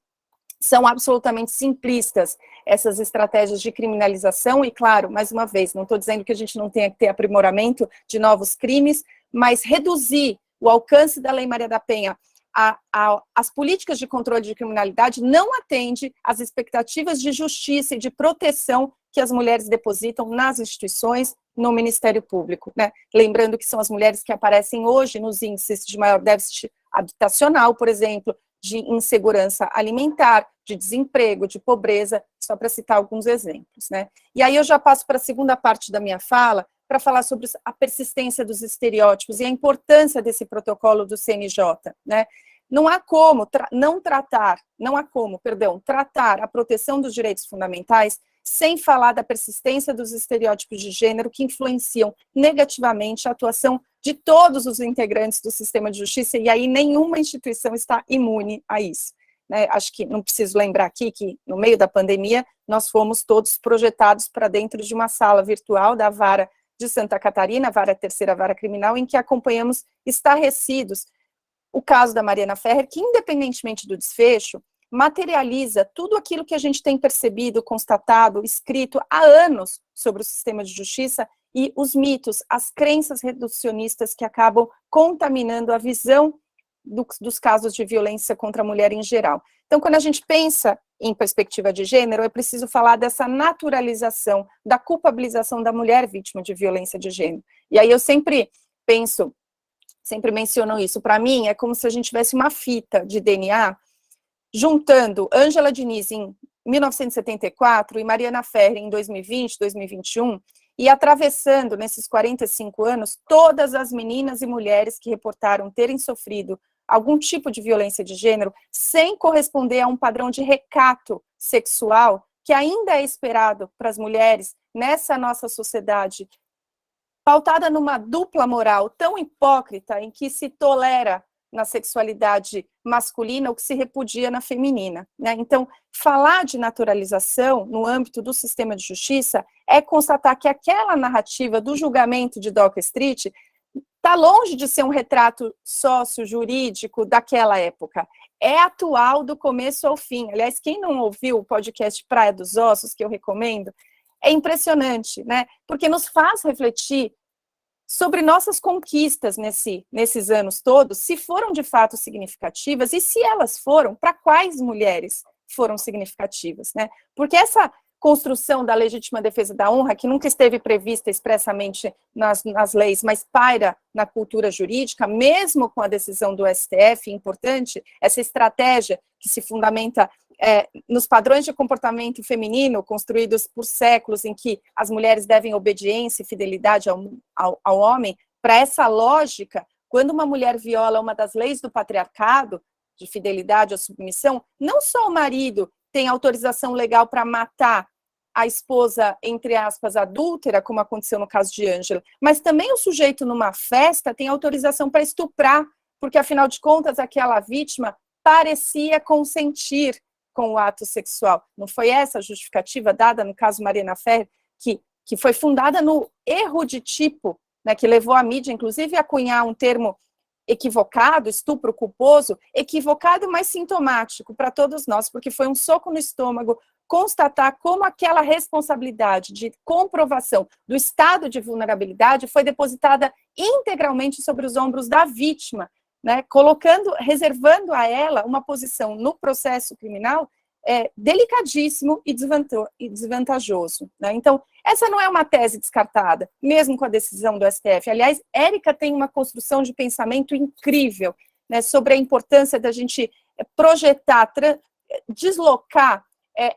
são absolutamente simplistas essas estratégias de criminalização e, claro, mais uma vez, não estou dizendo que a gente não tenha que ter aprimoramento de novos crimes, mas reduzir o alcance da Lei Maria da Penha as políticas de controle de criminalidade não atende às expectativas de justiça e de proteção que as mulheres depositam nas instituições, no Ministério Público, né? Lembrando que são as mulheres que aparecem hoje nos índices de maior déficit habitacional, por exemplo, de insegurança alimentar, de desemprego, de pobreza, só para citar alguns exemplos, né? E aí eu já passo para a segunda parte da minha fala, para falar sobre a persistência dos estereótipos e a importância desse protocolo do CNJ, né? Não há como tratar a proteção dos direitos fundamentais sem falar da persistência dos estereótipos de gênero que influenciam negativamente a atuação de todos os integrantes do sistema de justiça, e aí nenhuma instituição está imune a isso, né? Acho que não preciso lembrar aqui que, no meio da pandemia, nós fomos todos projetados para dentro de uma sala virtual da Vara de Santa Catarina, terceira vara criminal, em que acompanhamos estarrecidos o caso da Mariana Ferrer, que, independentemente do desfecho, materializa tudo aquilo que a gente tem percebido, constatado, escrito há anos sobre o sistema de justiça e os mitos, as crenças reducionistas que acabam contaminando a visão dos casos de violência contra a mulher em geral. Então, quando a gente pensa em perspectiva de gênero, é preciso falar dessa naturalização, da culpabilização da mulher vítima de violência de gênero. E aí eu sempre menciono isso. Para mim, é como se a gente tivesse uma fita de DNA juntando Ângela Diniz em 1974 e Mariana Ferrer em 2020, 2021, e atravessando, nesses 45 anos, todas as meninas e mulheres que reportaram terem sofrido algum tipo de violência de gênero, sem corresponder a um padrão de recato sexual que ainda é esperado para as mulheres nessa nossa sociedade, pautada numa dupla moral tão hipócrita, em que se tolera na sexualidade masculina o que se repudia na feminina, né? Então, falar de naturalização no âmbito do sistema de justiça é constatar que aquela narrativa do julgamento de Doca Street está longe de ser um retrato sócio-jurídico daquela época. É atual do começo ao fim. Aliás, quem não ouviu o podcast Praia dos Ossos, que eu recomendo, é impressionante, né? Porque nos faz refletir sobre nossas conquistas nesses anos todos, se foram de fato significativas, e se elas foram, para quais mulheres foram significativas, né? Porque essa construção da legítima defesa da honra, que nunca esteve prevista expressamente nas leis, mas paira na cultura jurídica, mesmo com a decisão do STF, importante, essa estratégia que se fundamenta nos padrões de comportamento feminino construídos por séculos, em que as mulheres devem obediência e fidelidade ao homem, para essa lógica, quando uma mulher viola uma das leis do patriarcado, de fidelidade ou submissão, não só o marido tem autorização legal para matar a esposa, entre aspas, adúltera, como aconteceu no caso de Ângela, mas também o sujeito numa festa tem autorização para estuprar, porque, afinal de contas, aquela vítima parecia consentir com o ato sexual. Não foi essa a justificativa dada no caso Mariana Ferrer, que foi fundada no erro de tipo, né, que levou a mídia, inclusive, a cunhar um termo equivocado, estupro culposo, equivocado, mas sintomático para todos nós, porque foi um soco no estômago constatar como aquela responsabilidade de comprovação do estado de vulnerabilidade foi depositada integralmente sobre os ombros da vítima, né, reservando a ela uma posição no processo criminal delicadíssimo e desvantajoso, né? Então, essa não é uma tese descartada, mesmo com a decisão do STF. Aliás, Érica tem uma construção de pensamento incrível, né, sobre a importância da gente projetar, deslocar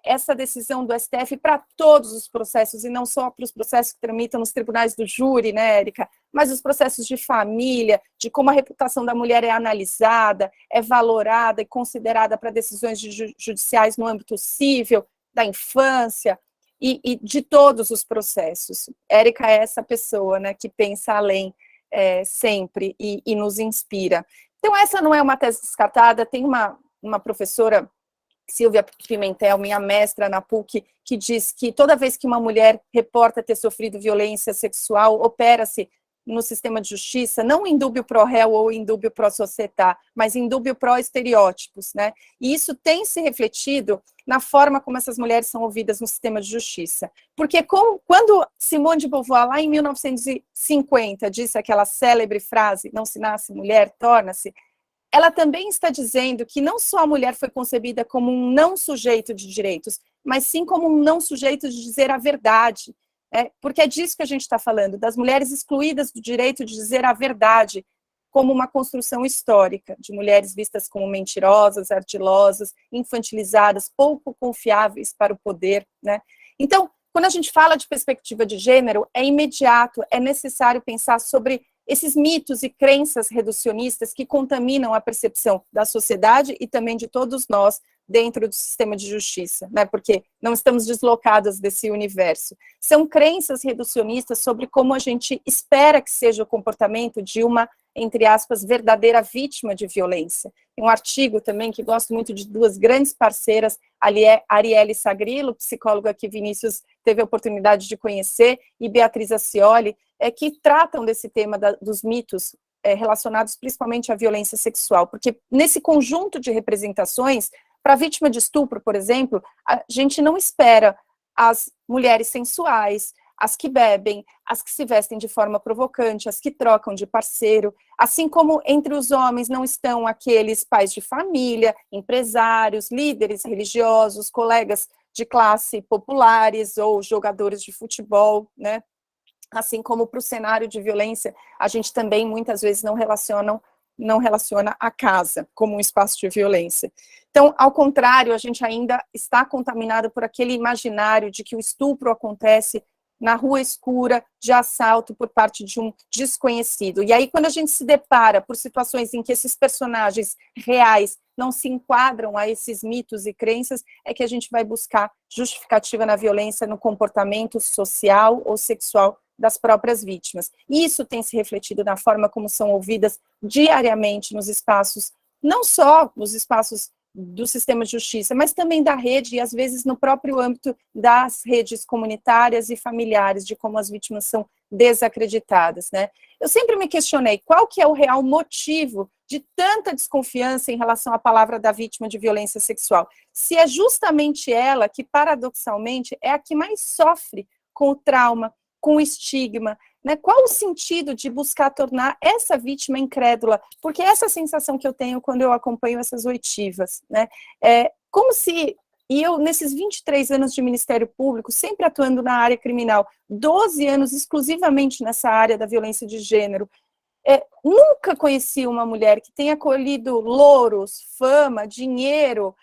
essa decisão do STF para todos os processos, e não só para os processos que tramitam nos tribunais do júri, né, Érica, mas os processos de família, de como a reputação da mulher é analisada, é valorada e considerada para decisões judiciais no âmbito civil, da infância, e de todos os processos. Érica é essa pessoa, né, que pensa além sempre e nos inspira. Então, essa não é uma tese descartada. Tem uma professora, Silvia Pimentel, minha mestra na PUC, que diz que toda vez que uma mulher reporta ter sofrido violência sexual, opera-se no sistema de justiça, não em dúbio pro réu ou em dúbio pro societá, mas em dúbio pro estereótipos, né? E isso tem se refletido na forma como essas mulheres são ouvidas no sistema de justiça. Porque quando Simone de Beauvoir, lá em 1950, disse aquela célebre frase, não se nasce mulher, torna-se, ela também está dizendo que não só a mulher foi concebida como um não sujeito de direitos, mas sim como um não sujeito de dizer a verdade. Porque é disso que a gente está falando, das mulheres excluídas do direito de dizer a verdade, como uma construção histórica, de mulheres vistas como mentirosas, ardilosas, infantilizadas, pouco confiáveis para o poder, né? Então, quando a gente fala de perspectiva de gênero, é imediato, é necessário pensar sobre esses mitos e crenças reducionistas que contaminam a percepção da sociedade e também de todos nós dentro do sistema de justiça, né? Porque não estamos deslocadas desse universo. São crenças reducionistas sobre como a gente espera que seja o comportamento de uma, entre aspas, verdadeira vítima de violência. Tem um artigo também que gosto muito de duas grandes parceiras, Arielle Sagrilo, psicóloga que Vinícius teve a oportunidade de conhecer, e Beatriz Acioli, que tratam desse tema dos mitos relacionados principalmente à violência sexual, porque nesse conjunto de representações, para a vítima de estupro, por exemplo, a gente não espera as mulheres sensuais, as que bebem, as que se vestem de forma provocante, as que trocam de parceiro, assim como entre os homens não estão aqueles pais de família, empresários, líderes religiosos, colegas de classe populares ou jogadores de futebol, né? Assim como para o cenário de violência, a gente também muitas vezes não relaciona a casa como um espaço de violência. Então, ao contrário, a gente ainda está contaminado por aquele imaginário de que o estupro acontece na rua escura, de assalto por parte de um desconhecido. E aí, quando a gente se depara por situações em que esses personagens reais não se enquadram a esses mitos e crenças, é que a gente vai buscar justificativa na violência, no comportamento social ou sexual das próprias vítimas. E isso tem se refletido na forma como são ouvidas diariamente nos espaços, não só nos espaços do sistema de justiça, mas também da rede e, às vezes, no próprio âmbito das redes comunitárias e familiares, de como as vítimas são desacreditadas, né? Eu sempre me questionei qual que é o real motivo de tanta desconfiança em relação à palavra da vítima de violência sexual. Se é justamente ela que, paradoxalmente, é a que mais sofre com o trauma, com o estigma, né? Qual o sentido de buscar tornar essa vítima incrédula? Porque essa é a sensação que eu tenho quando eu acompanho essas oitivas, né? É como se, e eu, nesses 23 anos de Ministério Público, sempre atuando na área criminal, 12 anos exclusivamente nessa área da violência de gênero, nunca conheci uma mulher que tenha colhido louros, fama, dinheiro,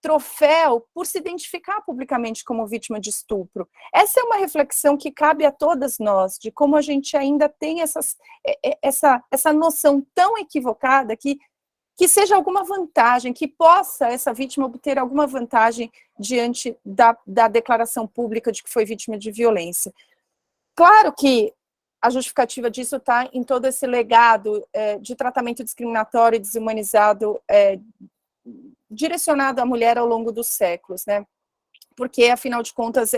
troféu por se identificar publicamente como vítima de estupro. Essa é uma reflexão que cabe a todas nós, de como a gente ainda tem essa noção tão equivocada que seja alguma vantagem, que possa essa vítima obter alguma vantagem diante da declaração pública de que foi vítima de violência. Claro que a justificativa disso está em todo esse legado de tratamento discriminatório e desumanizado direcionado à mulher ao longo dos séculos, né? Porque, afinal de contas,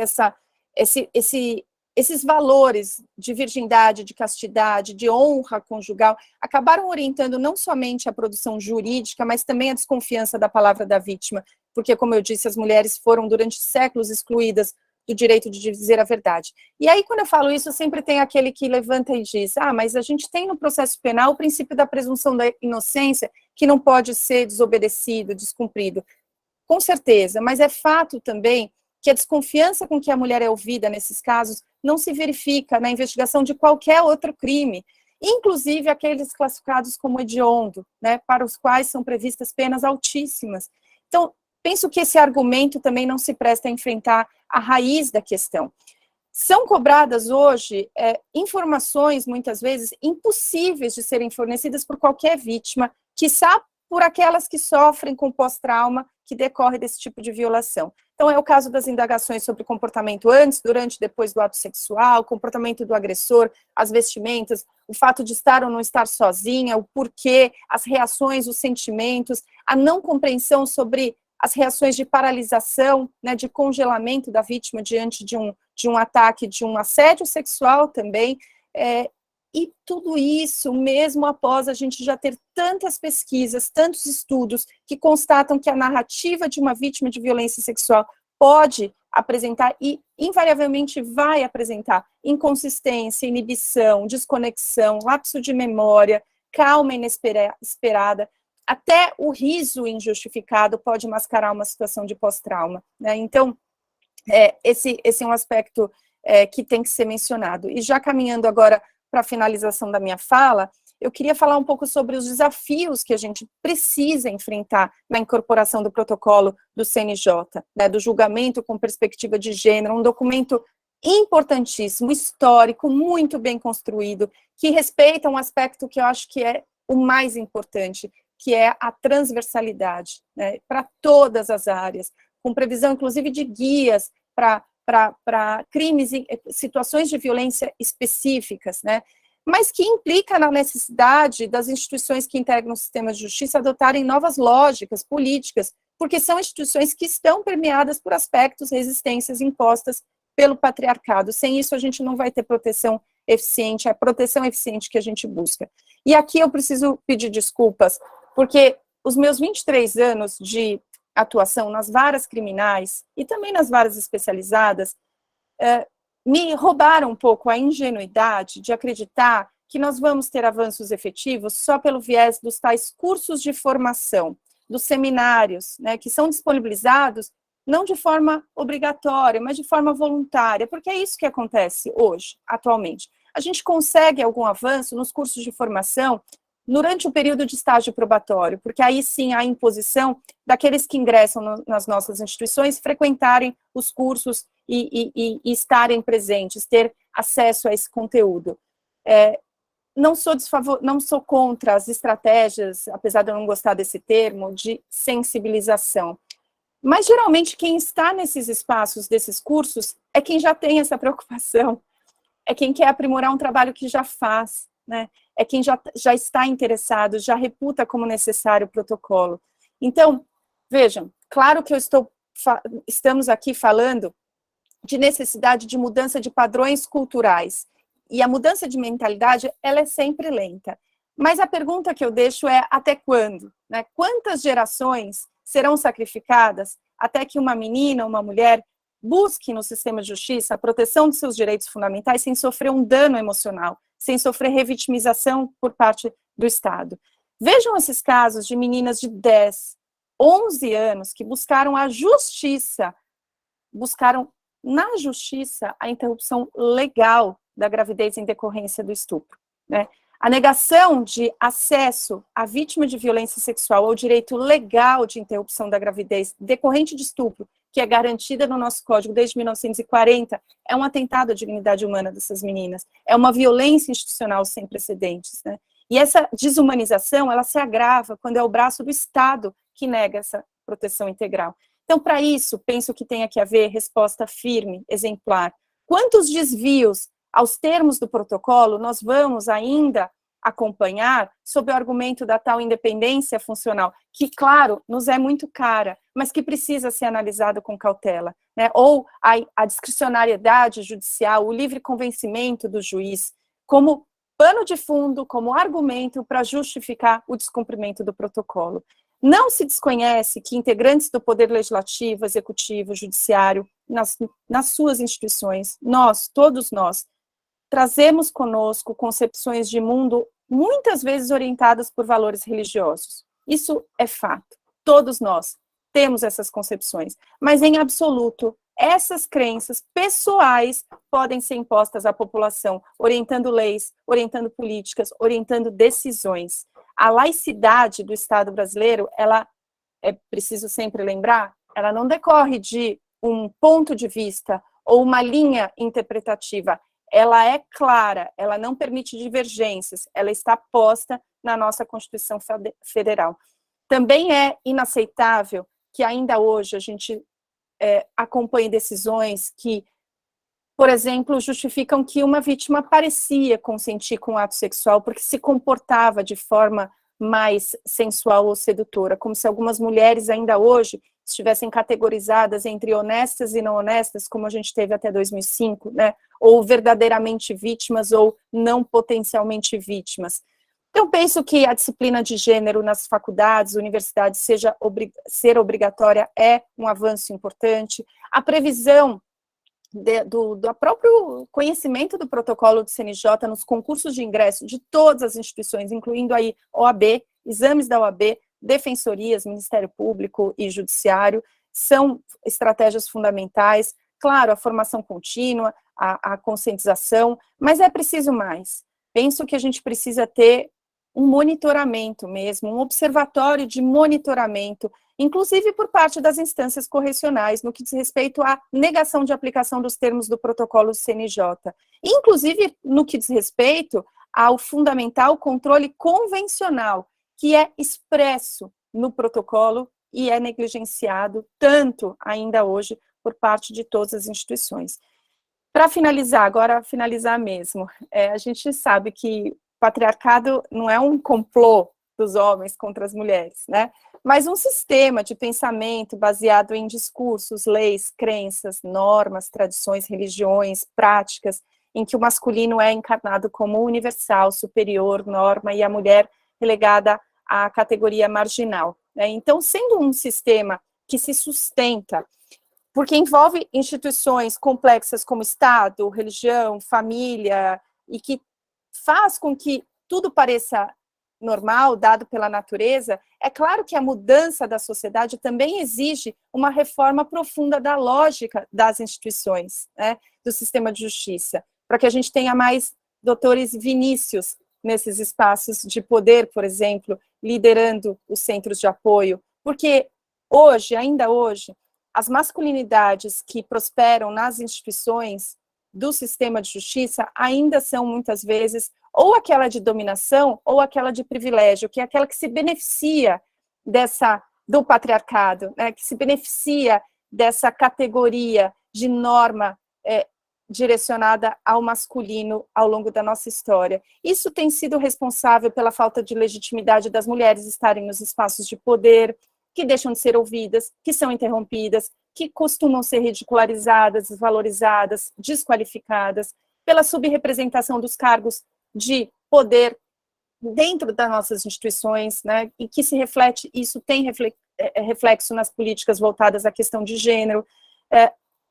esses valores de virgindade, de castidade, de honra conjugal, acabaram orientando não somente a produção jurídica, mas também a desconfiança da palavra da vítima, porque, como eu disse, as mulheres foram, durante séculos, excluídas do direito de dizer a verdade. E aí, quando eu falo isso, sempre tem aquele que levanta e diz, mas a gente tem no processo penal o princípio da presunção da inocência, que não pode ser desobedecido, descumprido. Com certeza, mas é fato também que a desconfiança com que a mulher é ouvida nesses casos não se verifica na investigação de qualquer outro crime, inclusive aqueles classificados como hediondo, né, para os quais são previstas penas altíssimas. Então, penso que esse argumento também não se presta a enfrentar a raiz da questão. São cobradas hoje informações, muitas vezes, impossíveis de serem fornecidas por qualquer vítima, quiçá por aquelas que sofrem com pós-trauma que decorre desse tipo de violação. Então, é o caso das indagações sobre comportamento antes, durante e depois do ato sexual, comportamento do agressor, as vestimentas, o fato de estar ou não estar sozinha, o porquê, as reações, os sentimentos, a não compreensão sobre as reações de paralisação, né, de congelamento da vítima diante de um ataque, de um assédio sexual também, e tudo isso, mesmo após a gente já ter tantas pesquisas, tantos estudos que constatam que a narrativa de uma vítima de violência sexual pode apresentar e invariavelmente vai apresentar inconsistência, inibição, desconexão, lapso de memória, calma inesperada, até o riso injustificado pode mascarar uma situação de pós-trauma, né? Então, esse é um aspecto que tem que ser mencionado. E já caminhando agora para a finalização da minha fala, eu queria falar um pouco sobre os desafios que a gente precisa enfrentar na incorporação do protocolo do CNJ, né, do julgamento com perspectiva de gênero, um documento importantíssimo, histórico, muito bem construído, que respeita um aspecto que eu acho que é o mais importante, que é a transversalidade, né, para todas as áreas, com previsão, inclusive, de guias para crimes e situações de violência específicas, né, mas que implica na necessidade das instituições que integram o sistema de justiça adotarem novas lógicas políticas, porque são instituições que estão permeadas por aspectos, resistências impostas pelo patriarcado. Sem isso, a gente não vai ter proteção eficiente, a proteção eficiente que a gente busca. E aqui eu preciso pedir desculpas, porque os meus 23 anos de atuação nas varas criminais e também nas varas especializadas me roubaram um pouco a ingenuidade de acreditar que nós vamos ter avanços efetivos só pelo viés dos tais cursos de formação, dos seminários, né, que são disponibilizados não de forma obrigatória, mas de forma voluntária, porque é isso que acontece hoje, atualmente. A gente consegue algum avanço nos cursos de formação durante o período de estágio probatório, porque aí sim há imposição daqueles que ingressam nas nossas instituições frequentarem os cursos e estarem presentes, ter acesso a esse conteúdo. Não sou contra as estratégias, apesar de eu não gostar desse termo, de sensibilização. Mas, geralmente, quem está nesses espaços, desses cursos, é quem já tem essa preocupação, é quem quer aprimorar um trabalho que já faz, né? É quem já está interessado, já reputa como necessário o protocolo. Então, vejam, claro que estamos aqui falando de necessidade de mudança de padrões culturais, e a mudança de mentalidade, ela é sempre lenta. Mas a pergunta que eu deixo é, até quando? Né? Quantas gerações serão sacrificadas até que uma menina, uma mulher, busque no sistema de justiça a proteção de seus direitos fundamentais sem sofrer um dano emocional, sem sofrer revitimização por parte do Estado? Vejam esses casos de meninas de 10, 11 anos que buscaram a justiça, buscaram na justiça a interrupção legal da gravidez em decorrência do estupro, né? A negação de acesso à vítima de violência sexual ao direito legal de interrupção da gravidez decorrente de estupro, que é garantida no nosso Código desde 1940, é um atentado à dignidade humana dessas meninas, é uma violência institucional sem precedentes, né? E essa desumanização, ela se agrava quando é o braço do Estado que nega essa proteção integral. Então, para isso, penso que tenha que haver resposta firme, exemplar. Quantos desvios aos termos do protocolo nós vamos ainda acompanhar sob o argumento da tal independência funcional, que, claro, nos é muito cara, mas que precisa ser analisada com cautela, né? Ou a discricionariedade judicial, o livre convencimento do juiz, como pano de fundo, como argumento para justificar o descumprimento do protocolo. Não se desconhece que integrantes do Poder Legislativo, Executivo, Judiciário, nas suas instituições, todos nós, trazemos conosco concepções de mundo muitas vezes orientadas por valores religiosos. Isso é fato. Todos nós temos essas concepções. Mas, em absoluto, essas crenças pessoais podem ser impostas à população, orientando leis, orientando políticas, orientando decisões. A laicidade do Estado brasileiro, ela, é preciso sempre lembrar, ela não decorre de um ponto de vista ou uma linha interpretativa. Ela é clara, ela não permite divergências, ela está posta na nossa Constituição Federal. Também é inaceitável que ainda hoje a gente acompanhe decisões que, por exemplo, justificam que uma vítima parecia consentir com o ato sexual porque se comportava de forma mais sensual ou sedutora, como se algumas mulheres ainda hoje estivessem categorizadas entre honestas e não honestas, como a gente teve até 2005, né? Ou verdadeiramente vítimas ou não potencialmente vítimas. Então, penso que a disciplina de gênero nas faculdades, universidades, ser obrigatória é um avanço importante. A previsão do próprio conhecimento do protocolo do CNJ nos concursos de ingresso de todas as instituições, incluindo aí OAB, exames da OAB, defensorias, Ministério Público e Judiciário, são estratégias fundamentais. Claro, a formação contínua, a conscientização, mas é preciso mais. Penso que a gente precisa ter um monitoramento mesmo, um observatório de monitoramento, inclusive por parte das instâncias correcionais, no que diz respeito à negação de aplicação dos termos do protocolo do CNJ, inclusive no que diz respeito ao fundamental controle convencional, que é expresso no protocolo e é negligenciado tanto ainda hoje por parte de todas as instituições. Para finalizar, agora finalizar mesmo, a gente sabe que o patriarcado não é um complô dos homens contra as mulheres, né? Mas um sistema de pensamento baseado em discursos, leis, crenças, normas, tradições, religiões, práticas, em que o masculino é encarnado como universal, superior, norma, e a mulher relegada à categoria marginal, né? Então, sendo um sistema que se sustenta, porque envolve instituições complexas como Estado, religião, família, e que faz com que tudo pareça normal, dado pela natureza, é claro que a mudança da sociedade também exige uma reforma profunda da lógica das instituições, né, do sistema de justiça, para que a gente tenha mais doutores Vinícius nesses espaços de poder, por exemplo, liderando os centros de apoio, porque hoje, ainda hoje, as masculinidades que prosperam nas instituições do sistema de justiça ainda são, muitas vezes, ou aquela de dominação, ou aquela de privilégio, que é aquela que se beneficia do patriarcado, né, que se beneficia dessa categoria de norma direcionada ao masculino ao longo da nossa história. Isso tem sido responsável pela falta de legitimidade das mulheres estarem nos espaços de poder, que deixam de ser ouvidas, que são interrompidas, que costumam ser ridicularizadas, desvalorizadas, desqualificadas, pela subrepresentação dos cargos de poder dentro das nossas instituições, né, e que se reflete, isso tem reflexo nas políticas voltadas à questão de gênero.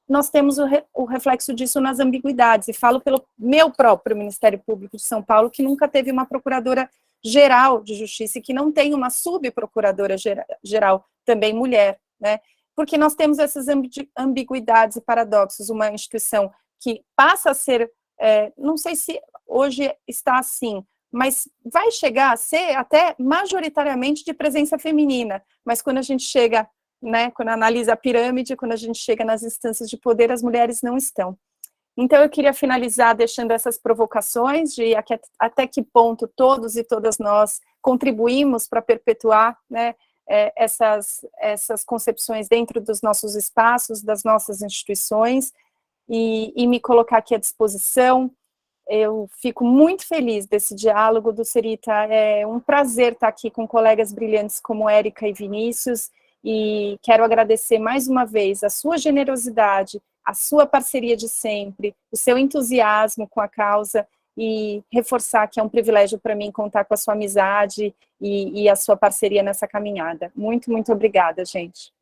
Nós temos o reflexo disso nas ambiguidades, e falo pelo meu próprio Ministério Público de São Paulo, que nunca teve uma procuradora-geral de justiça, e que não tem uma subprocuradora-geral, também mulher, né? Porque nós temos essas ambiguidades e paradoxos, uma instituição que passa a ser, não sei se hoje está assim, mas vai chegar a ser até majoritariamente de presença feminina, mas quando a gente chega, né, quando analisa a pirâmide, quando a gente chega nas instâncias de poder, as mulheres não estão. Então, eu queria finalizar deixando essas provocações de até que ponto todos e todas nós contribuímos para perpetuar, né, essas concepções dentro dos nossos espaços, das nossas instituições, e me colocar aqui à disposição. Eu fico muito feliz desse diálogo do Serita, é um prazer estar aqui com colegas brilhantes como Érica e Vinícius, e quero agradecer mais uma vez a sua generosidade, a sua parceria de sempre, o seu entusiasmo com a causa, e reforçar que é um privilégio para mim contar com a sua amizade e a sua parceria nessa caminhada. Muito, muito obrigada, gente.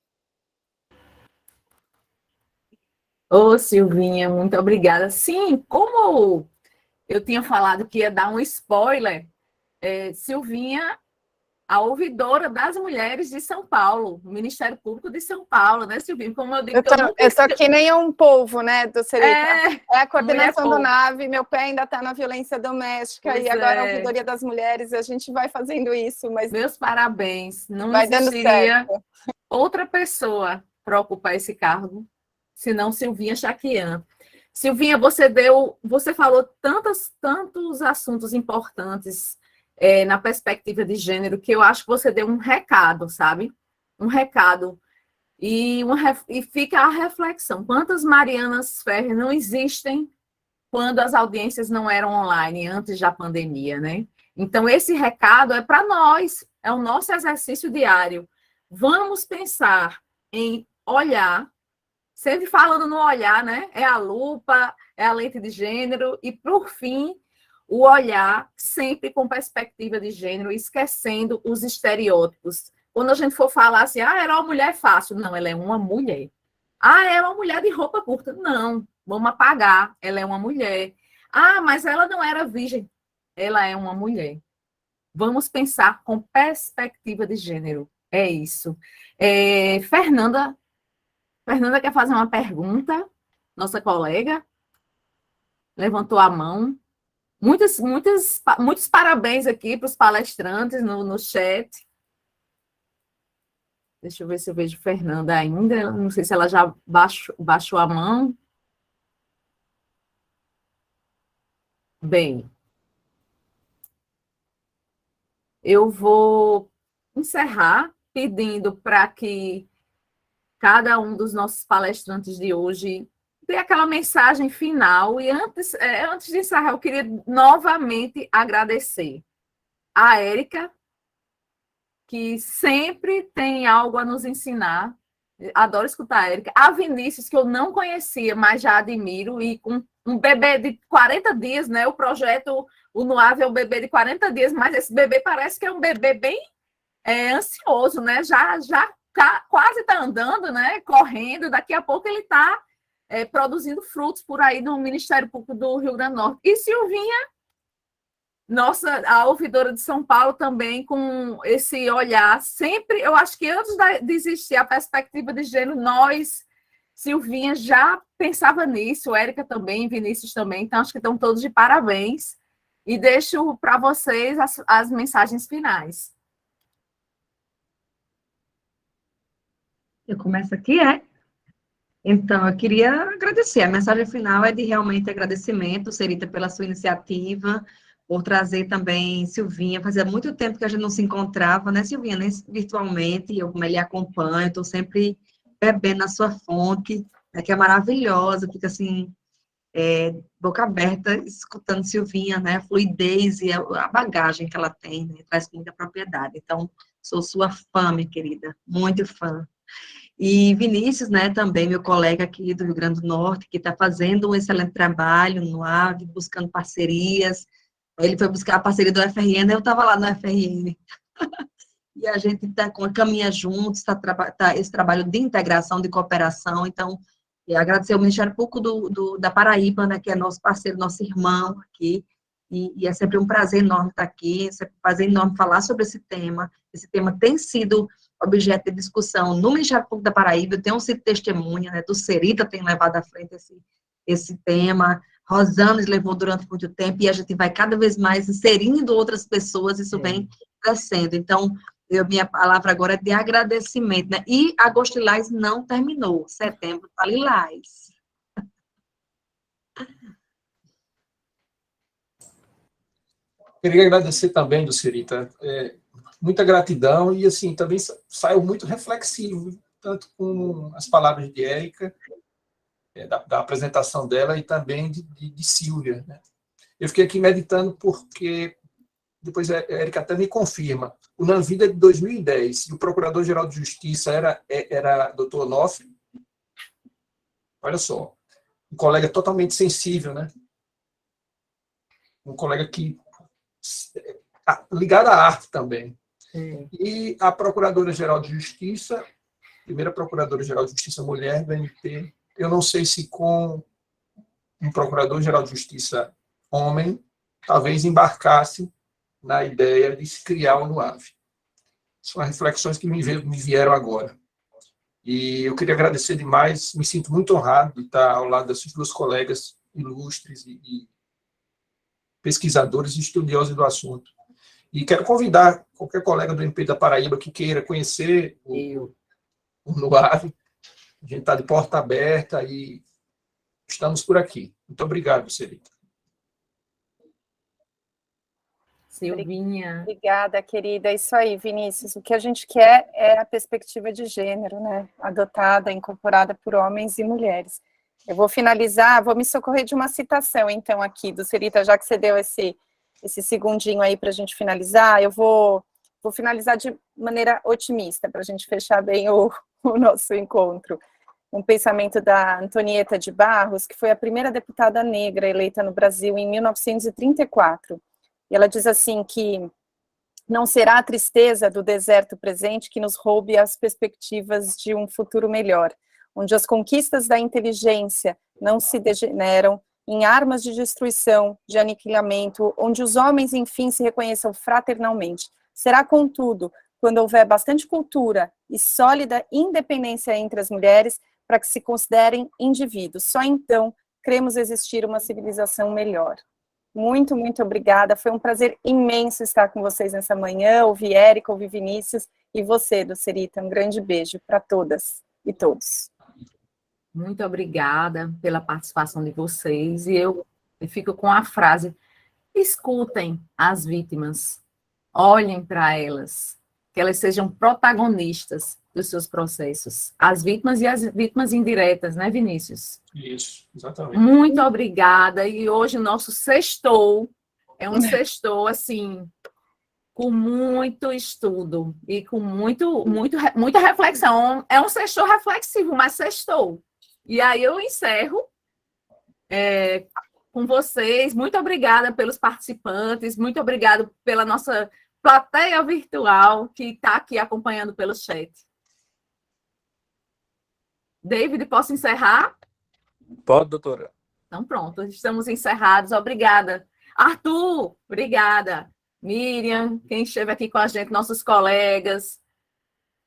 Ô, Silvinha, muito obrigada. Sim, como eu tinha falado que ia dar um spoiler, Silvinha, a ouvidora das mulheres de São Paulo, o Ministério Público de São Paulo, né, Silvinha? Como eu digo, eu tô que nem um polvo, né, do Serita. É a coordenação do NAVE, NAVE, meu pé ainda está na violência doméstica, pois e agora a ouvidoria das mulheres, a gente vai fazendo isso, mas... Meus parabéns, não vai existiria dando certo. Outra pessoa para ocupar esse cargo, senão Silvinha Chaquian. Silvinha, você falou tantos assuntos importantes na perspectiva de gênero, que eu acho que você deu um recado, sabe? Um recado. E fica a reflexão. Quantas Marianas Ferrer não existem quando as audiências não eram online, antes da pandemia, né? Então, esse recado é para nós, é o nosso exercício diário. Vamos pensar em olhar, sempre falando no olhar, né? É a lupa, é a lente de gênero, e, por fim, o olhar sempre com perspectiva de gênero, esquecendo os estereótipos. Quando a gente for falar assim, era uma mulher fácil. Não, ela é uma mulher. É uma mulher de roupa curta. Não, vamos apagar, ela é uma mulher. Mas ela não era virgem. Ela é uma mulher. Vamos pensar com perspectiva de gênero. É isso. Fernanda quer fazer uma pergunta? Nossa colega levantou a mão. Muitos parabéns aqui para os palestrantes no chat. Deixa eu ver se eu vejo Fernanda ainda. Não sei se ela já baixou a mão. Bem, eu vou encerrar pedindo para que cada um dos nossos palestrantes de hoje dê aquela mensagem final. E antes de encerrar, eu queria novamente agradecer a Érica, que sempre tem algo a nos ensinar. Adoro escutar a Érica. A Vinícius, que eu não conhecia, mas já admiro, e com um bebê de 40 dias, né? O projeto, o NUAVE é um bebê de 40 dias, mas esse bebê parece que é um bebê bem ansioso, né? Já quase está andando, né? Correndo, daqui a pouco ele está produzindo frutos por aí no Ministério Público do Rio Grande do Norte. E Silvinha, a ouvidora de São Paulo, também com esse olhar, sempre, eu acho que antes de existir a perspectiva de gênero, Silvinha, já pensava nisso, Érica também, Vinícius também, então acho que estão todos de parabéns, e deixo para vocês as mensagens finais. Eu começo aqui, Então, eu queria agradecer. A mensagem final é de realmente agradecimento, Serita, pela sua iniciativa, por trazer também Silvinha. Fazia muito tempo que a gente não se encontrava, né, Silvinha? Nem virtualmente, eu lhe acompanho, estou sempre bebendo na sua fonte, né, que é maravilhosa, fica assim, boca aberta, escutando Silvinha, né, a fluidez e a bagagem que ela tem, né, traz com muita propriedade. Então, sou sua fã, minha querida, muito fã. E Vinícius, né, também meu colega aqui do Rio Grande do Norte, que está fazendo um excelente trabalho no AVE, buscando parcerias. Ele foi buscar a parceria do FRN, eu estava lá no FRN. E a gente caminha juntos, esse trabalho de integração, de cooperação. Então, agradecer ao Ministério Público da Paraíba, né, que é nosso parceiro, nosso irmão aqui. E é sempre um prazer enorme estar aqui, é sempre um prazer enorme falar sobre esse tema. Esse tema tem sido objeto de discussão no Ministério Público da Paraíba, eu tenho sido testemunha, né, do Serita tem levado à frente esse tema, Rosanes levou durante muito tempo, e a gente vai cada vez mais inserindo outras pessoas, isso vem crescendo. Então, minha palavra agora é de agradecimento, né? E Agosto Lilás não terminou, setembro está Lilás. Queria agradecer também, do Serita, muita gratidão, e assim, também saiu muito reflexivo, tanto com as palavras de Érica, da apresentação dela, e também de Silvia, né? Eu fiquei aqui meditando porque, depois a Érica até me confirma, o Nanvida é de 2010, e o Procurador-Geral de Justiça era Dr. Onofre. Olha só, um colega totalmente sensível, né? Um colega que ligado à arte também. E a Procuradora-Geral de Justiça, primeira Procuradora-Geral de Justiça mulher do MP, eu não sei se com um Procurador-Geral de Justiça homem, talvez embarcasse na ideia de se criar o NUAV. São reflexões que me vieram agora. E eu queria agradecer demais, me sinto muito honrado de estar ao lado dessas duas colegas ilustres e pesquisadores e estudiosos do assunto. E quero convidar qualquer colega do MP da Paraíba que queira conhecer o NUAV. A gente está de porta aberta e estamos por aqui. Muito obrigado, Serita. Silvinha. Obrigada, querida. É isso aí, Vinícius. O que a gente quer é a perspectiva de gênero, né? Adotada, incorporada por homens e mulheres. Eu vou finalizar, vou me socorrer de uma citação, então, aqui do Serita, já que você deu esse segundinho aí para a gente finalizar. Eu vou finalizar de maneira otimista, para a gente fechar bem o nosso encontro. Um pensamento da Antonieta de Barros, que foi a primeira deputada negra eleita no Brasil em 1934. E ela diz assim que não será a tristeza do deserto presente que nos roube as perspectivas de um futuro melhor, onde as conquistas da inteligência não se degeneram em armas de destruição, de aniquilamento, onde os homens, enfim, se reconheçam fraternalmente. Será, contudo, quando houver bastante cultura e sólida independência entre as mulheres, para que se considerem indivíduos. Só então cremos existir uma civilização melhor. Muito, muito obrigada. Foi um prazer imenso estar com vocês nessa manhã, ouvir Érica, ouvir Vinícius, e você, do Serita. Um grande beijo para todas e todos. Muito obrigada pela participação de vocês. E eu fico com a frase: escutem as vítimas, olhem para elas, que elas sejam protagonistas dos seus processos. As vítimas e as vítimas indiretas, né, Vinícius? Isso, exatamente. Muito obrigada. E hoje o nosso sextou é um sextou, assim, com muito estudo e com muita reflexão. É um sextou reflexivo, mas sextou. E aí eu encerro com vocês. Muito obrigada pelos participantes, muito obrigada pela nossa plateia virtual que está aqui acompanhando pelo chat. David, posso encerrar? Pode, doutora. Então pronto, estamos encerrados. Obrigada. Arthur, obrigada. Miriam, quem esteve aqui com a gente, nossos colegas.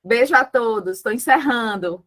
Beijo a todos. Estou encerrando.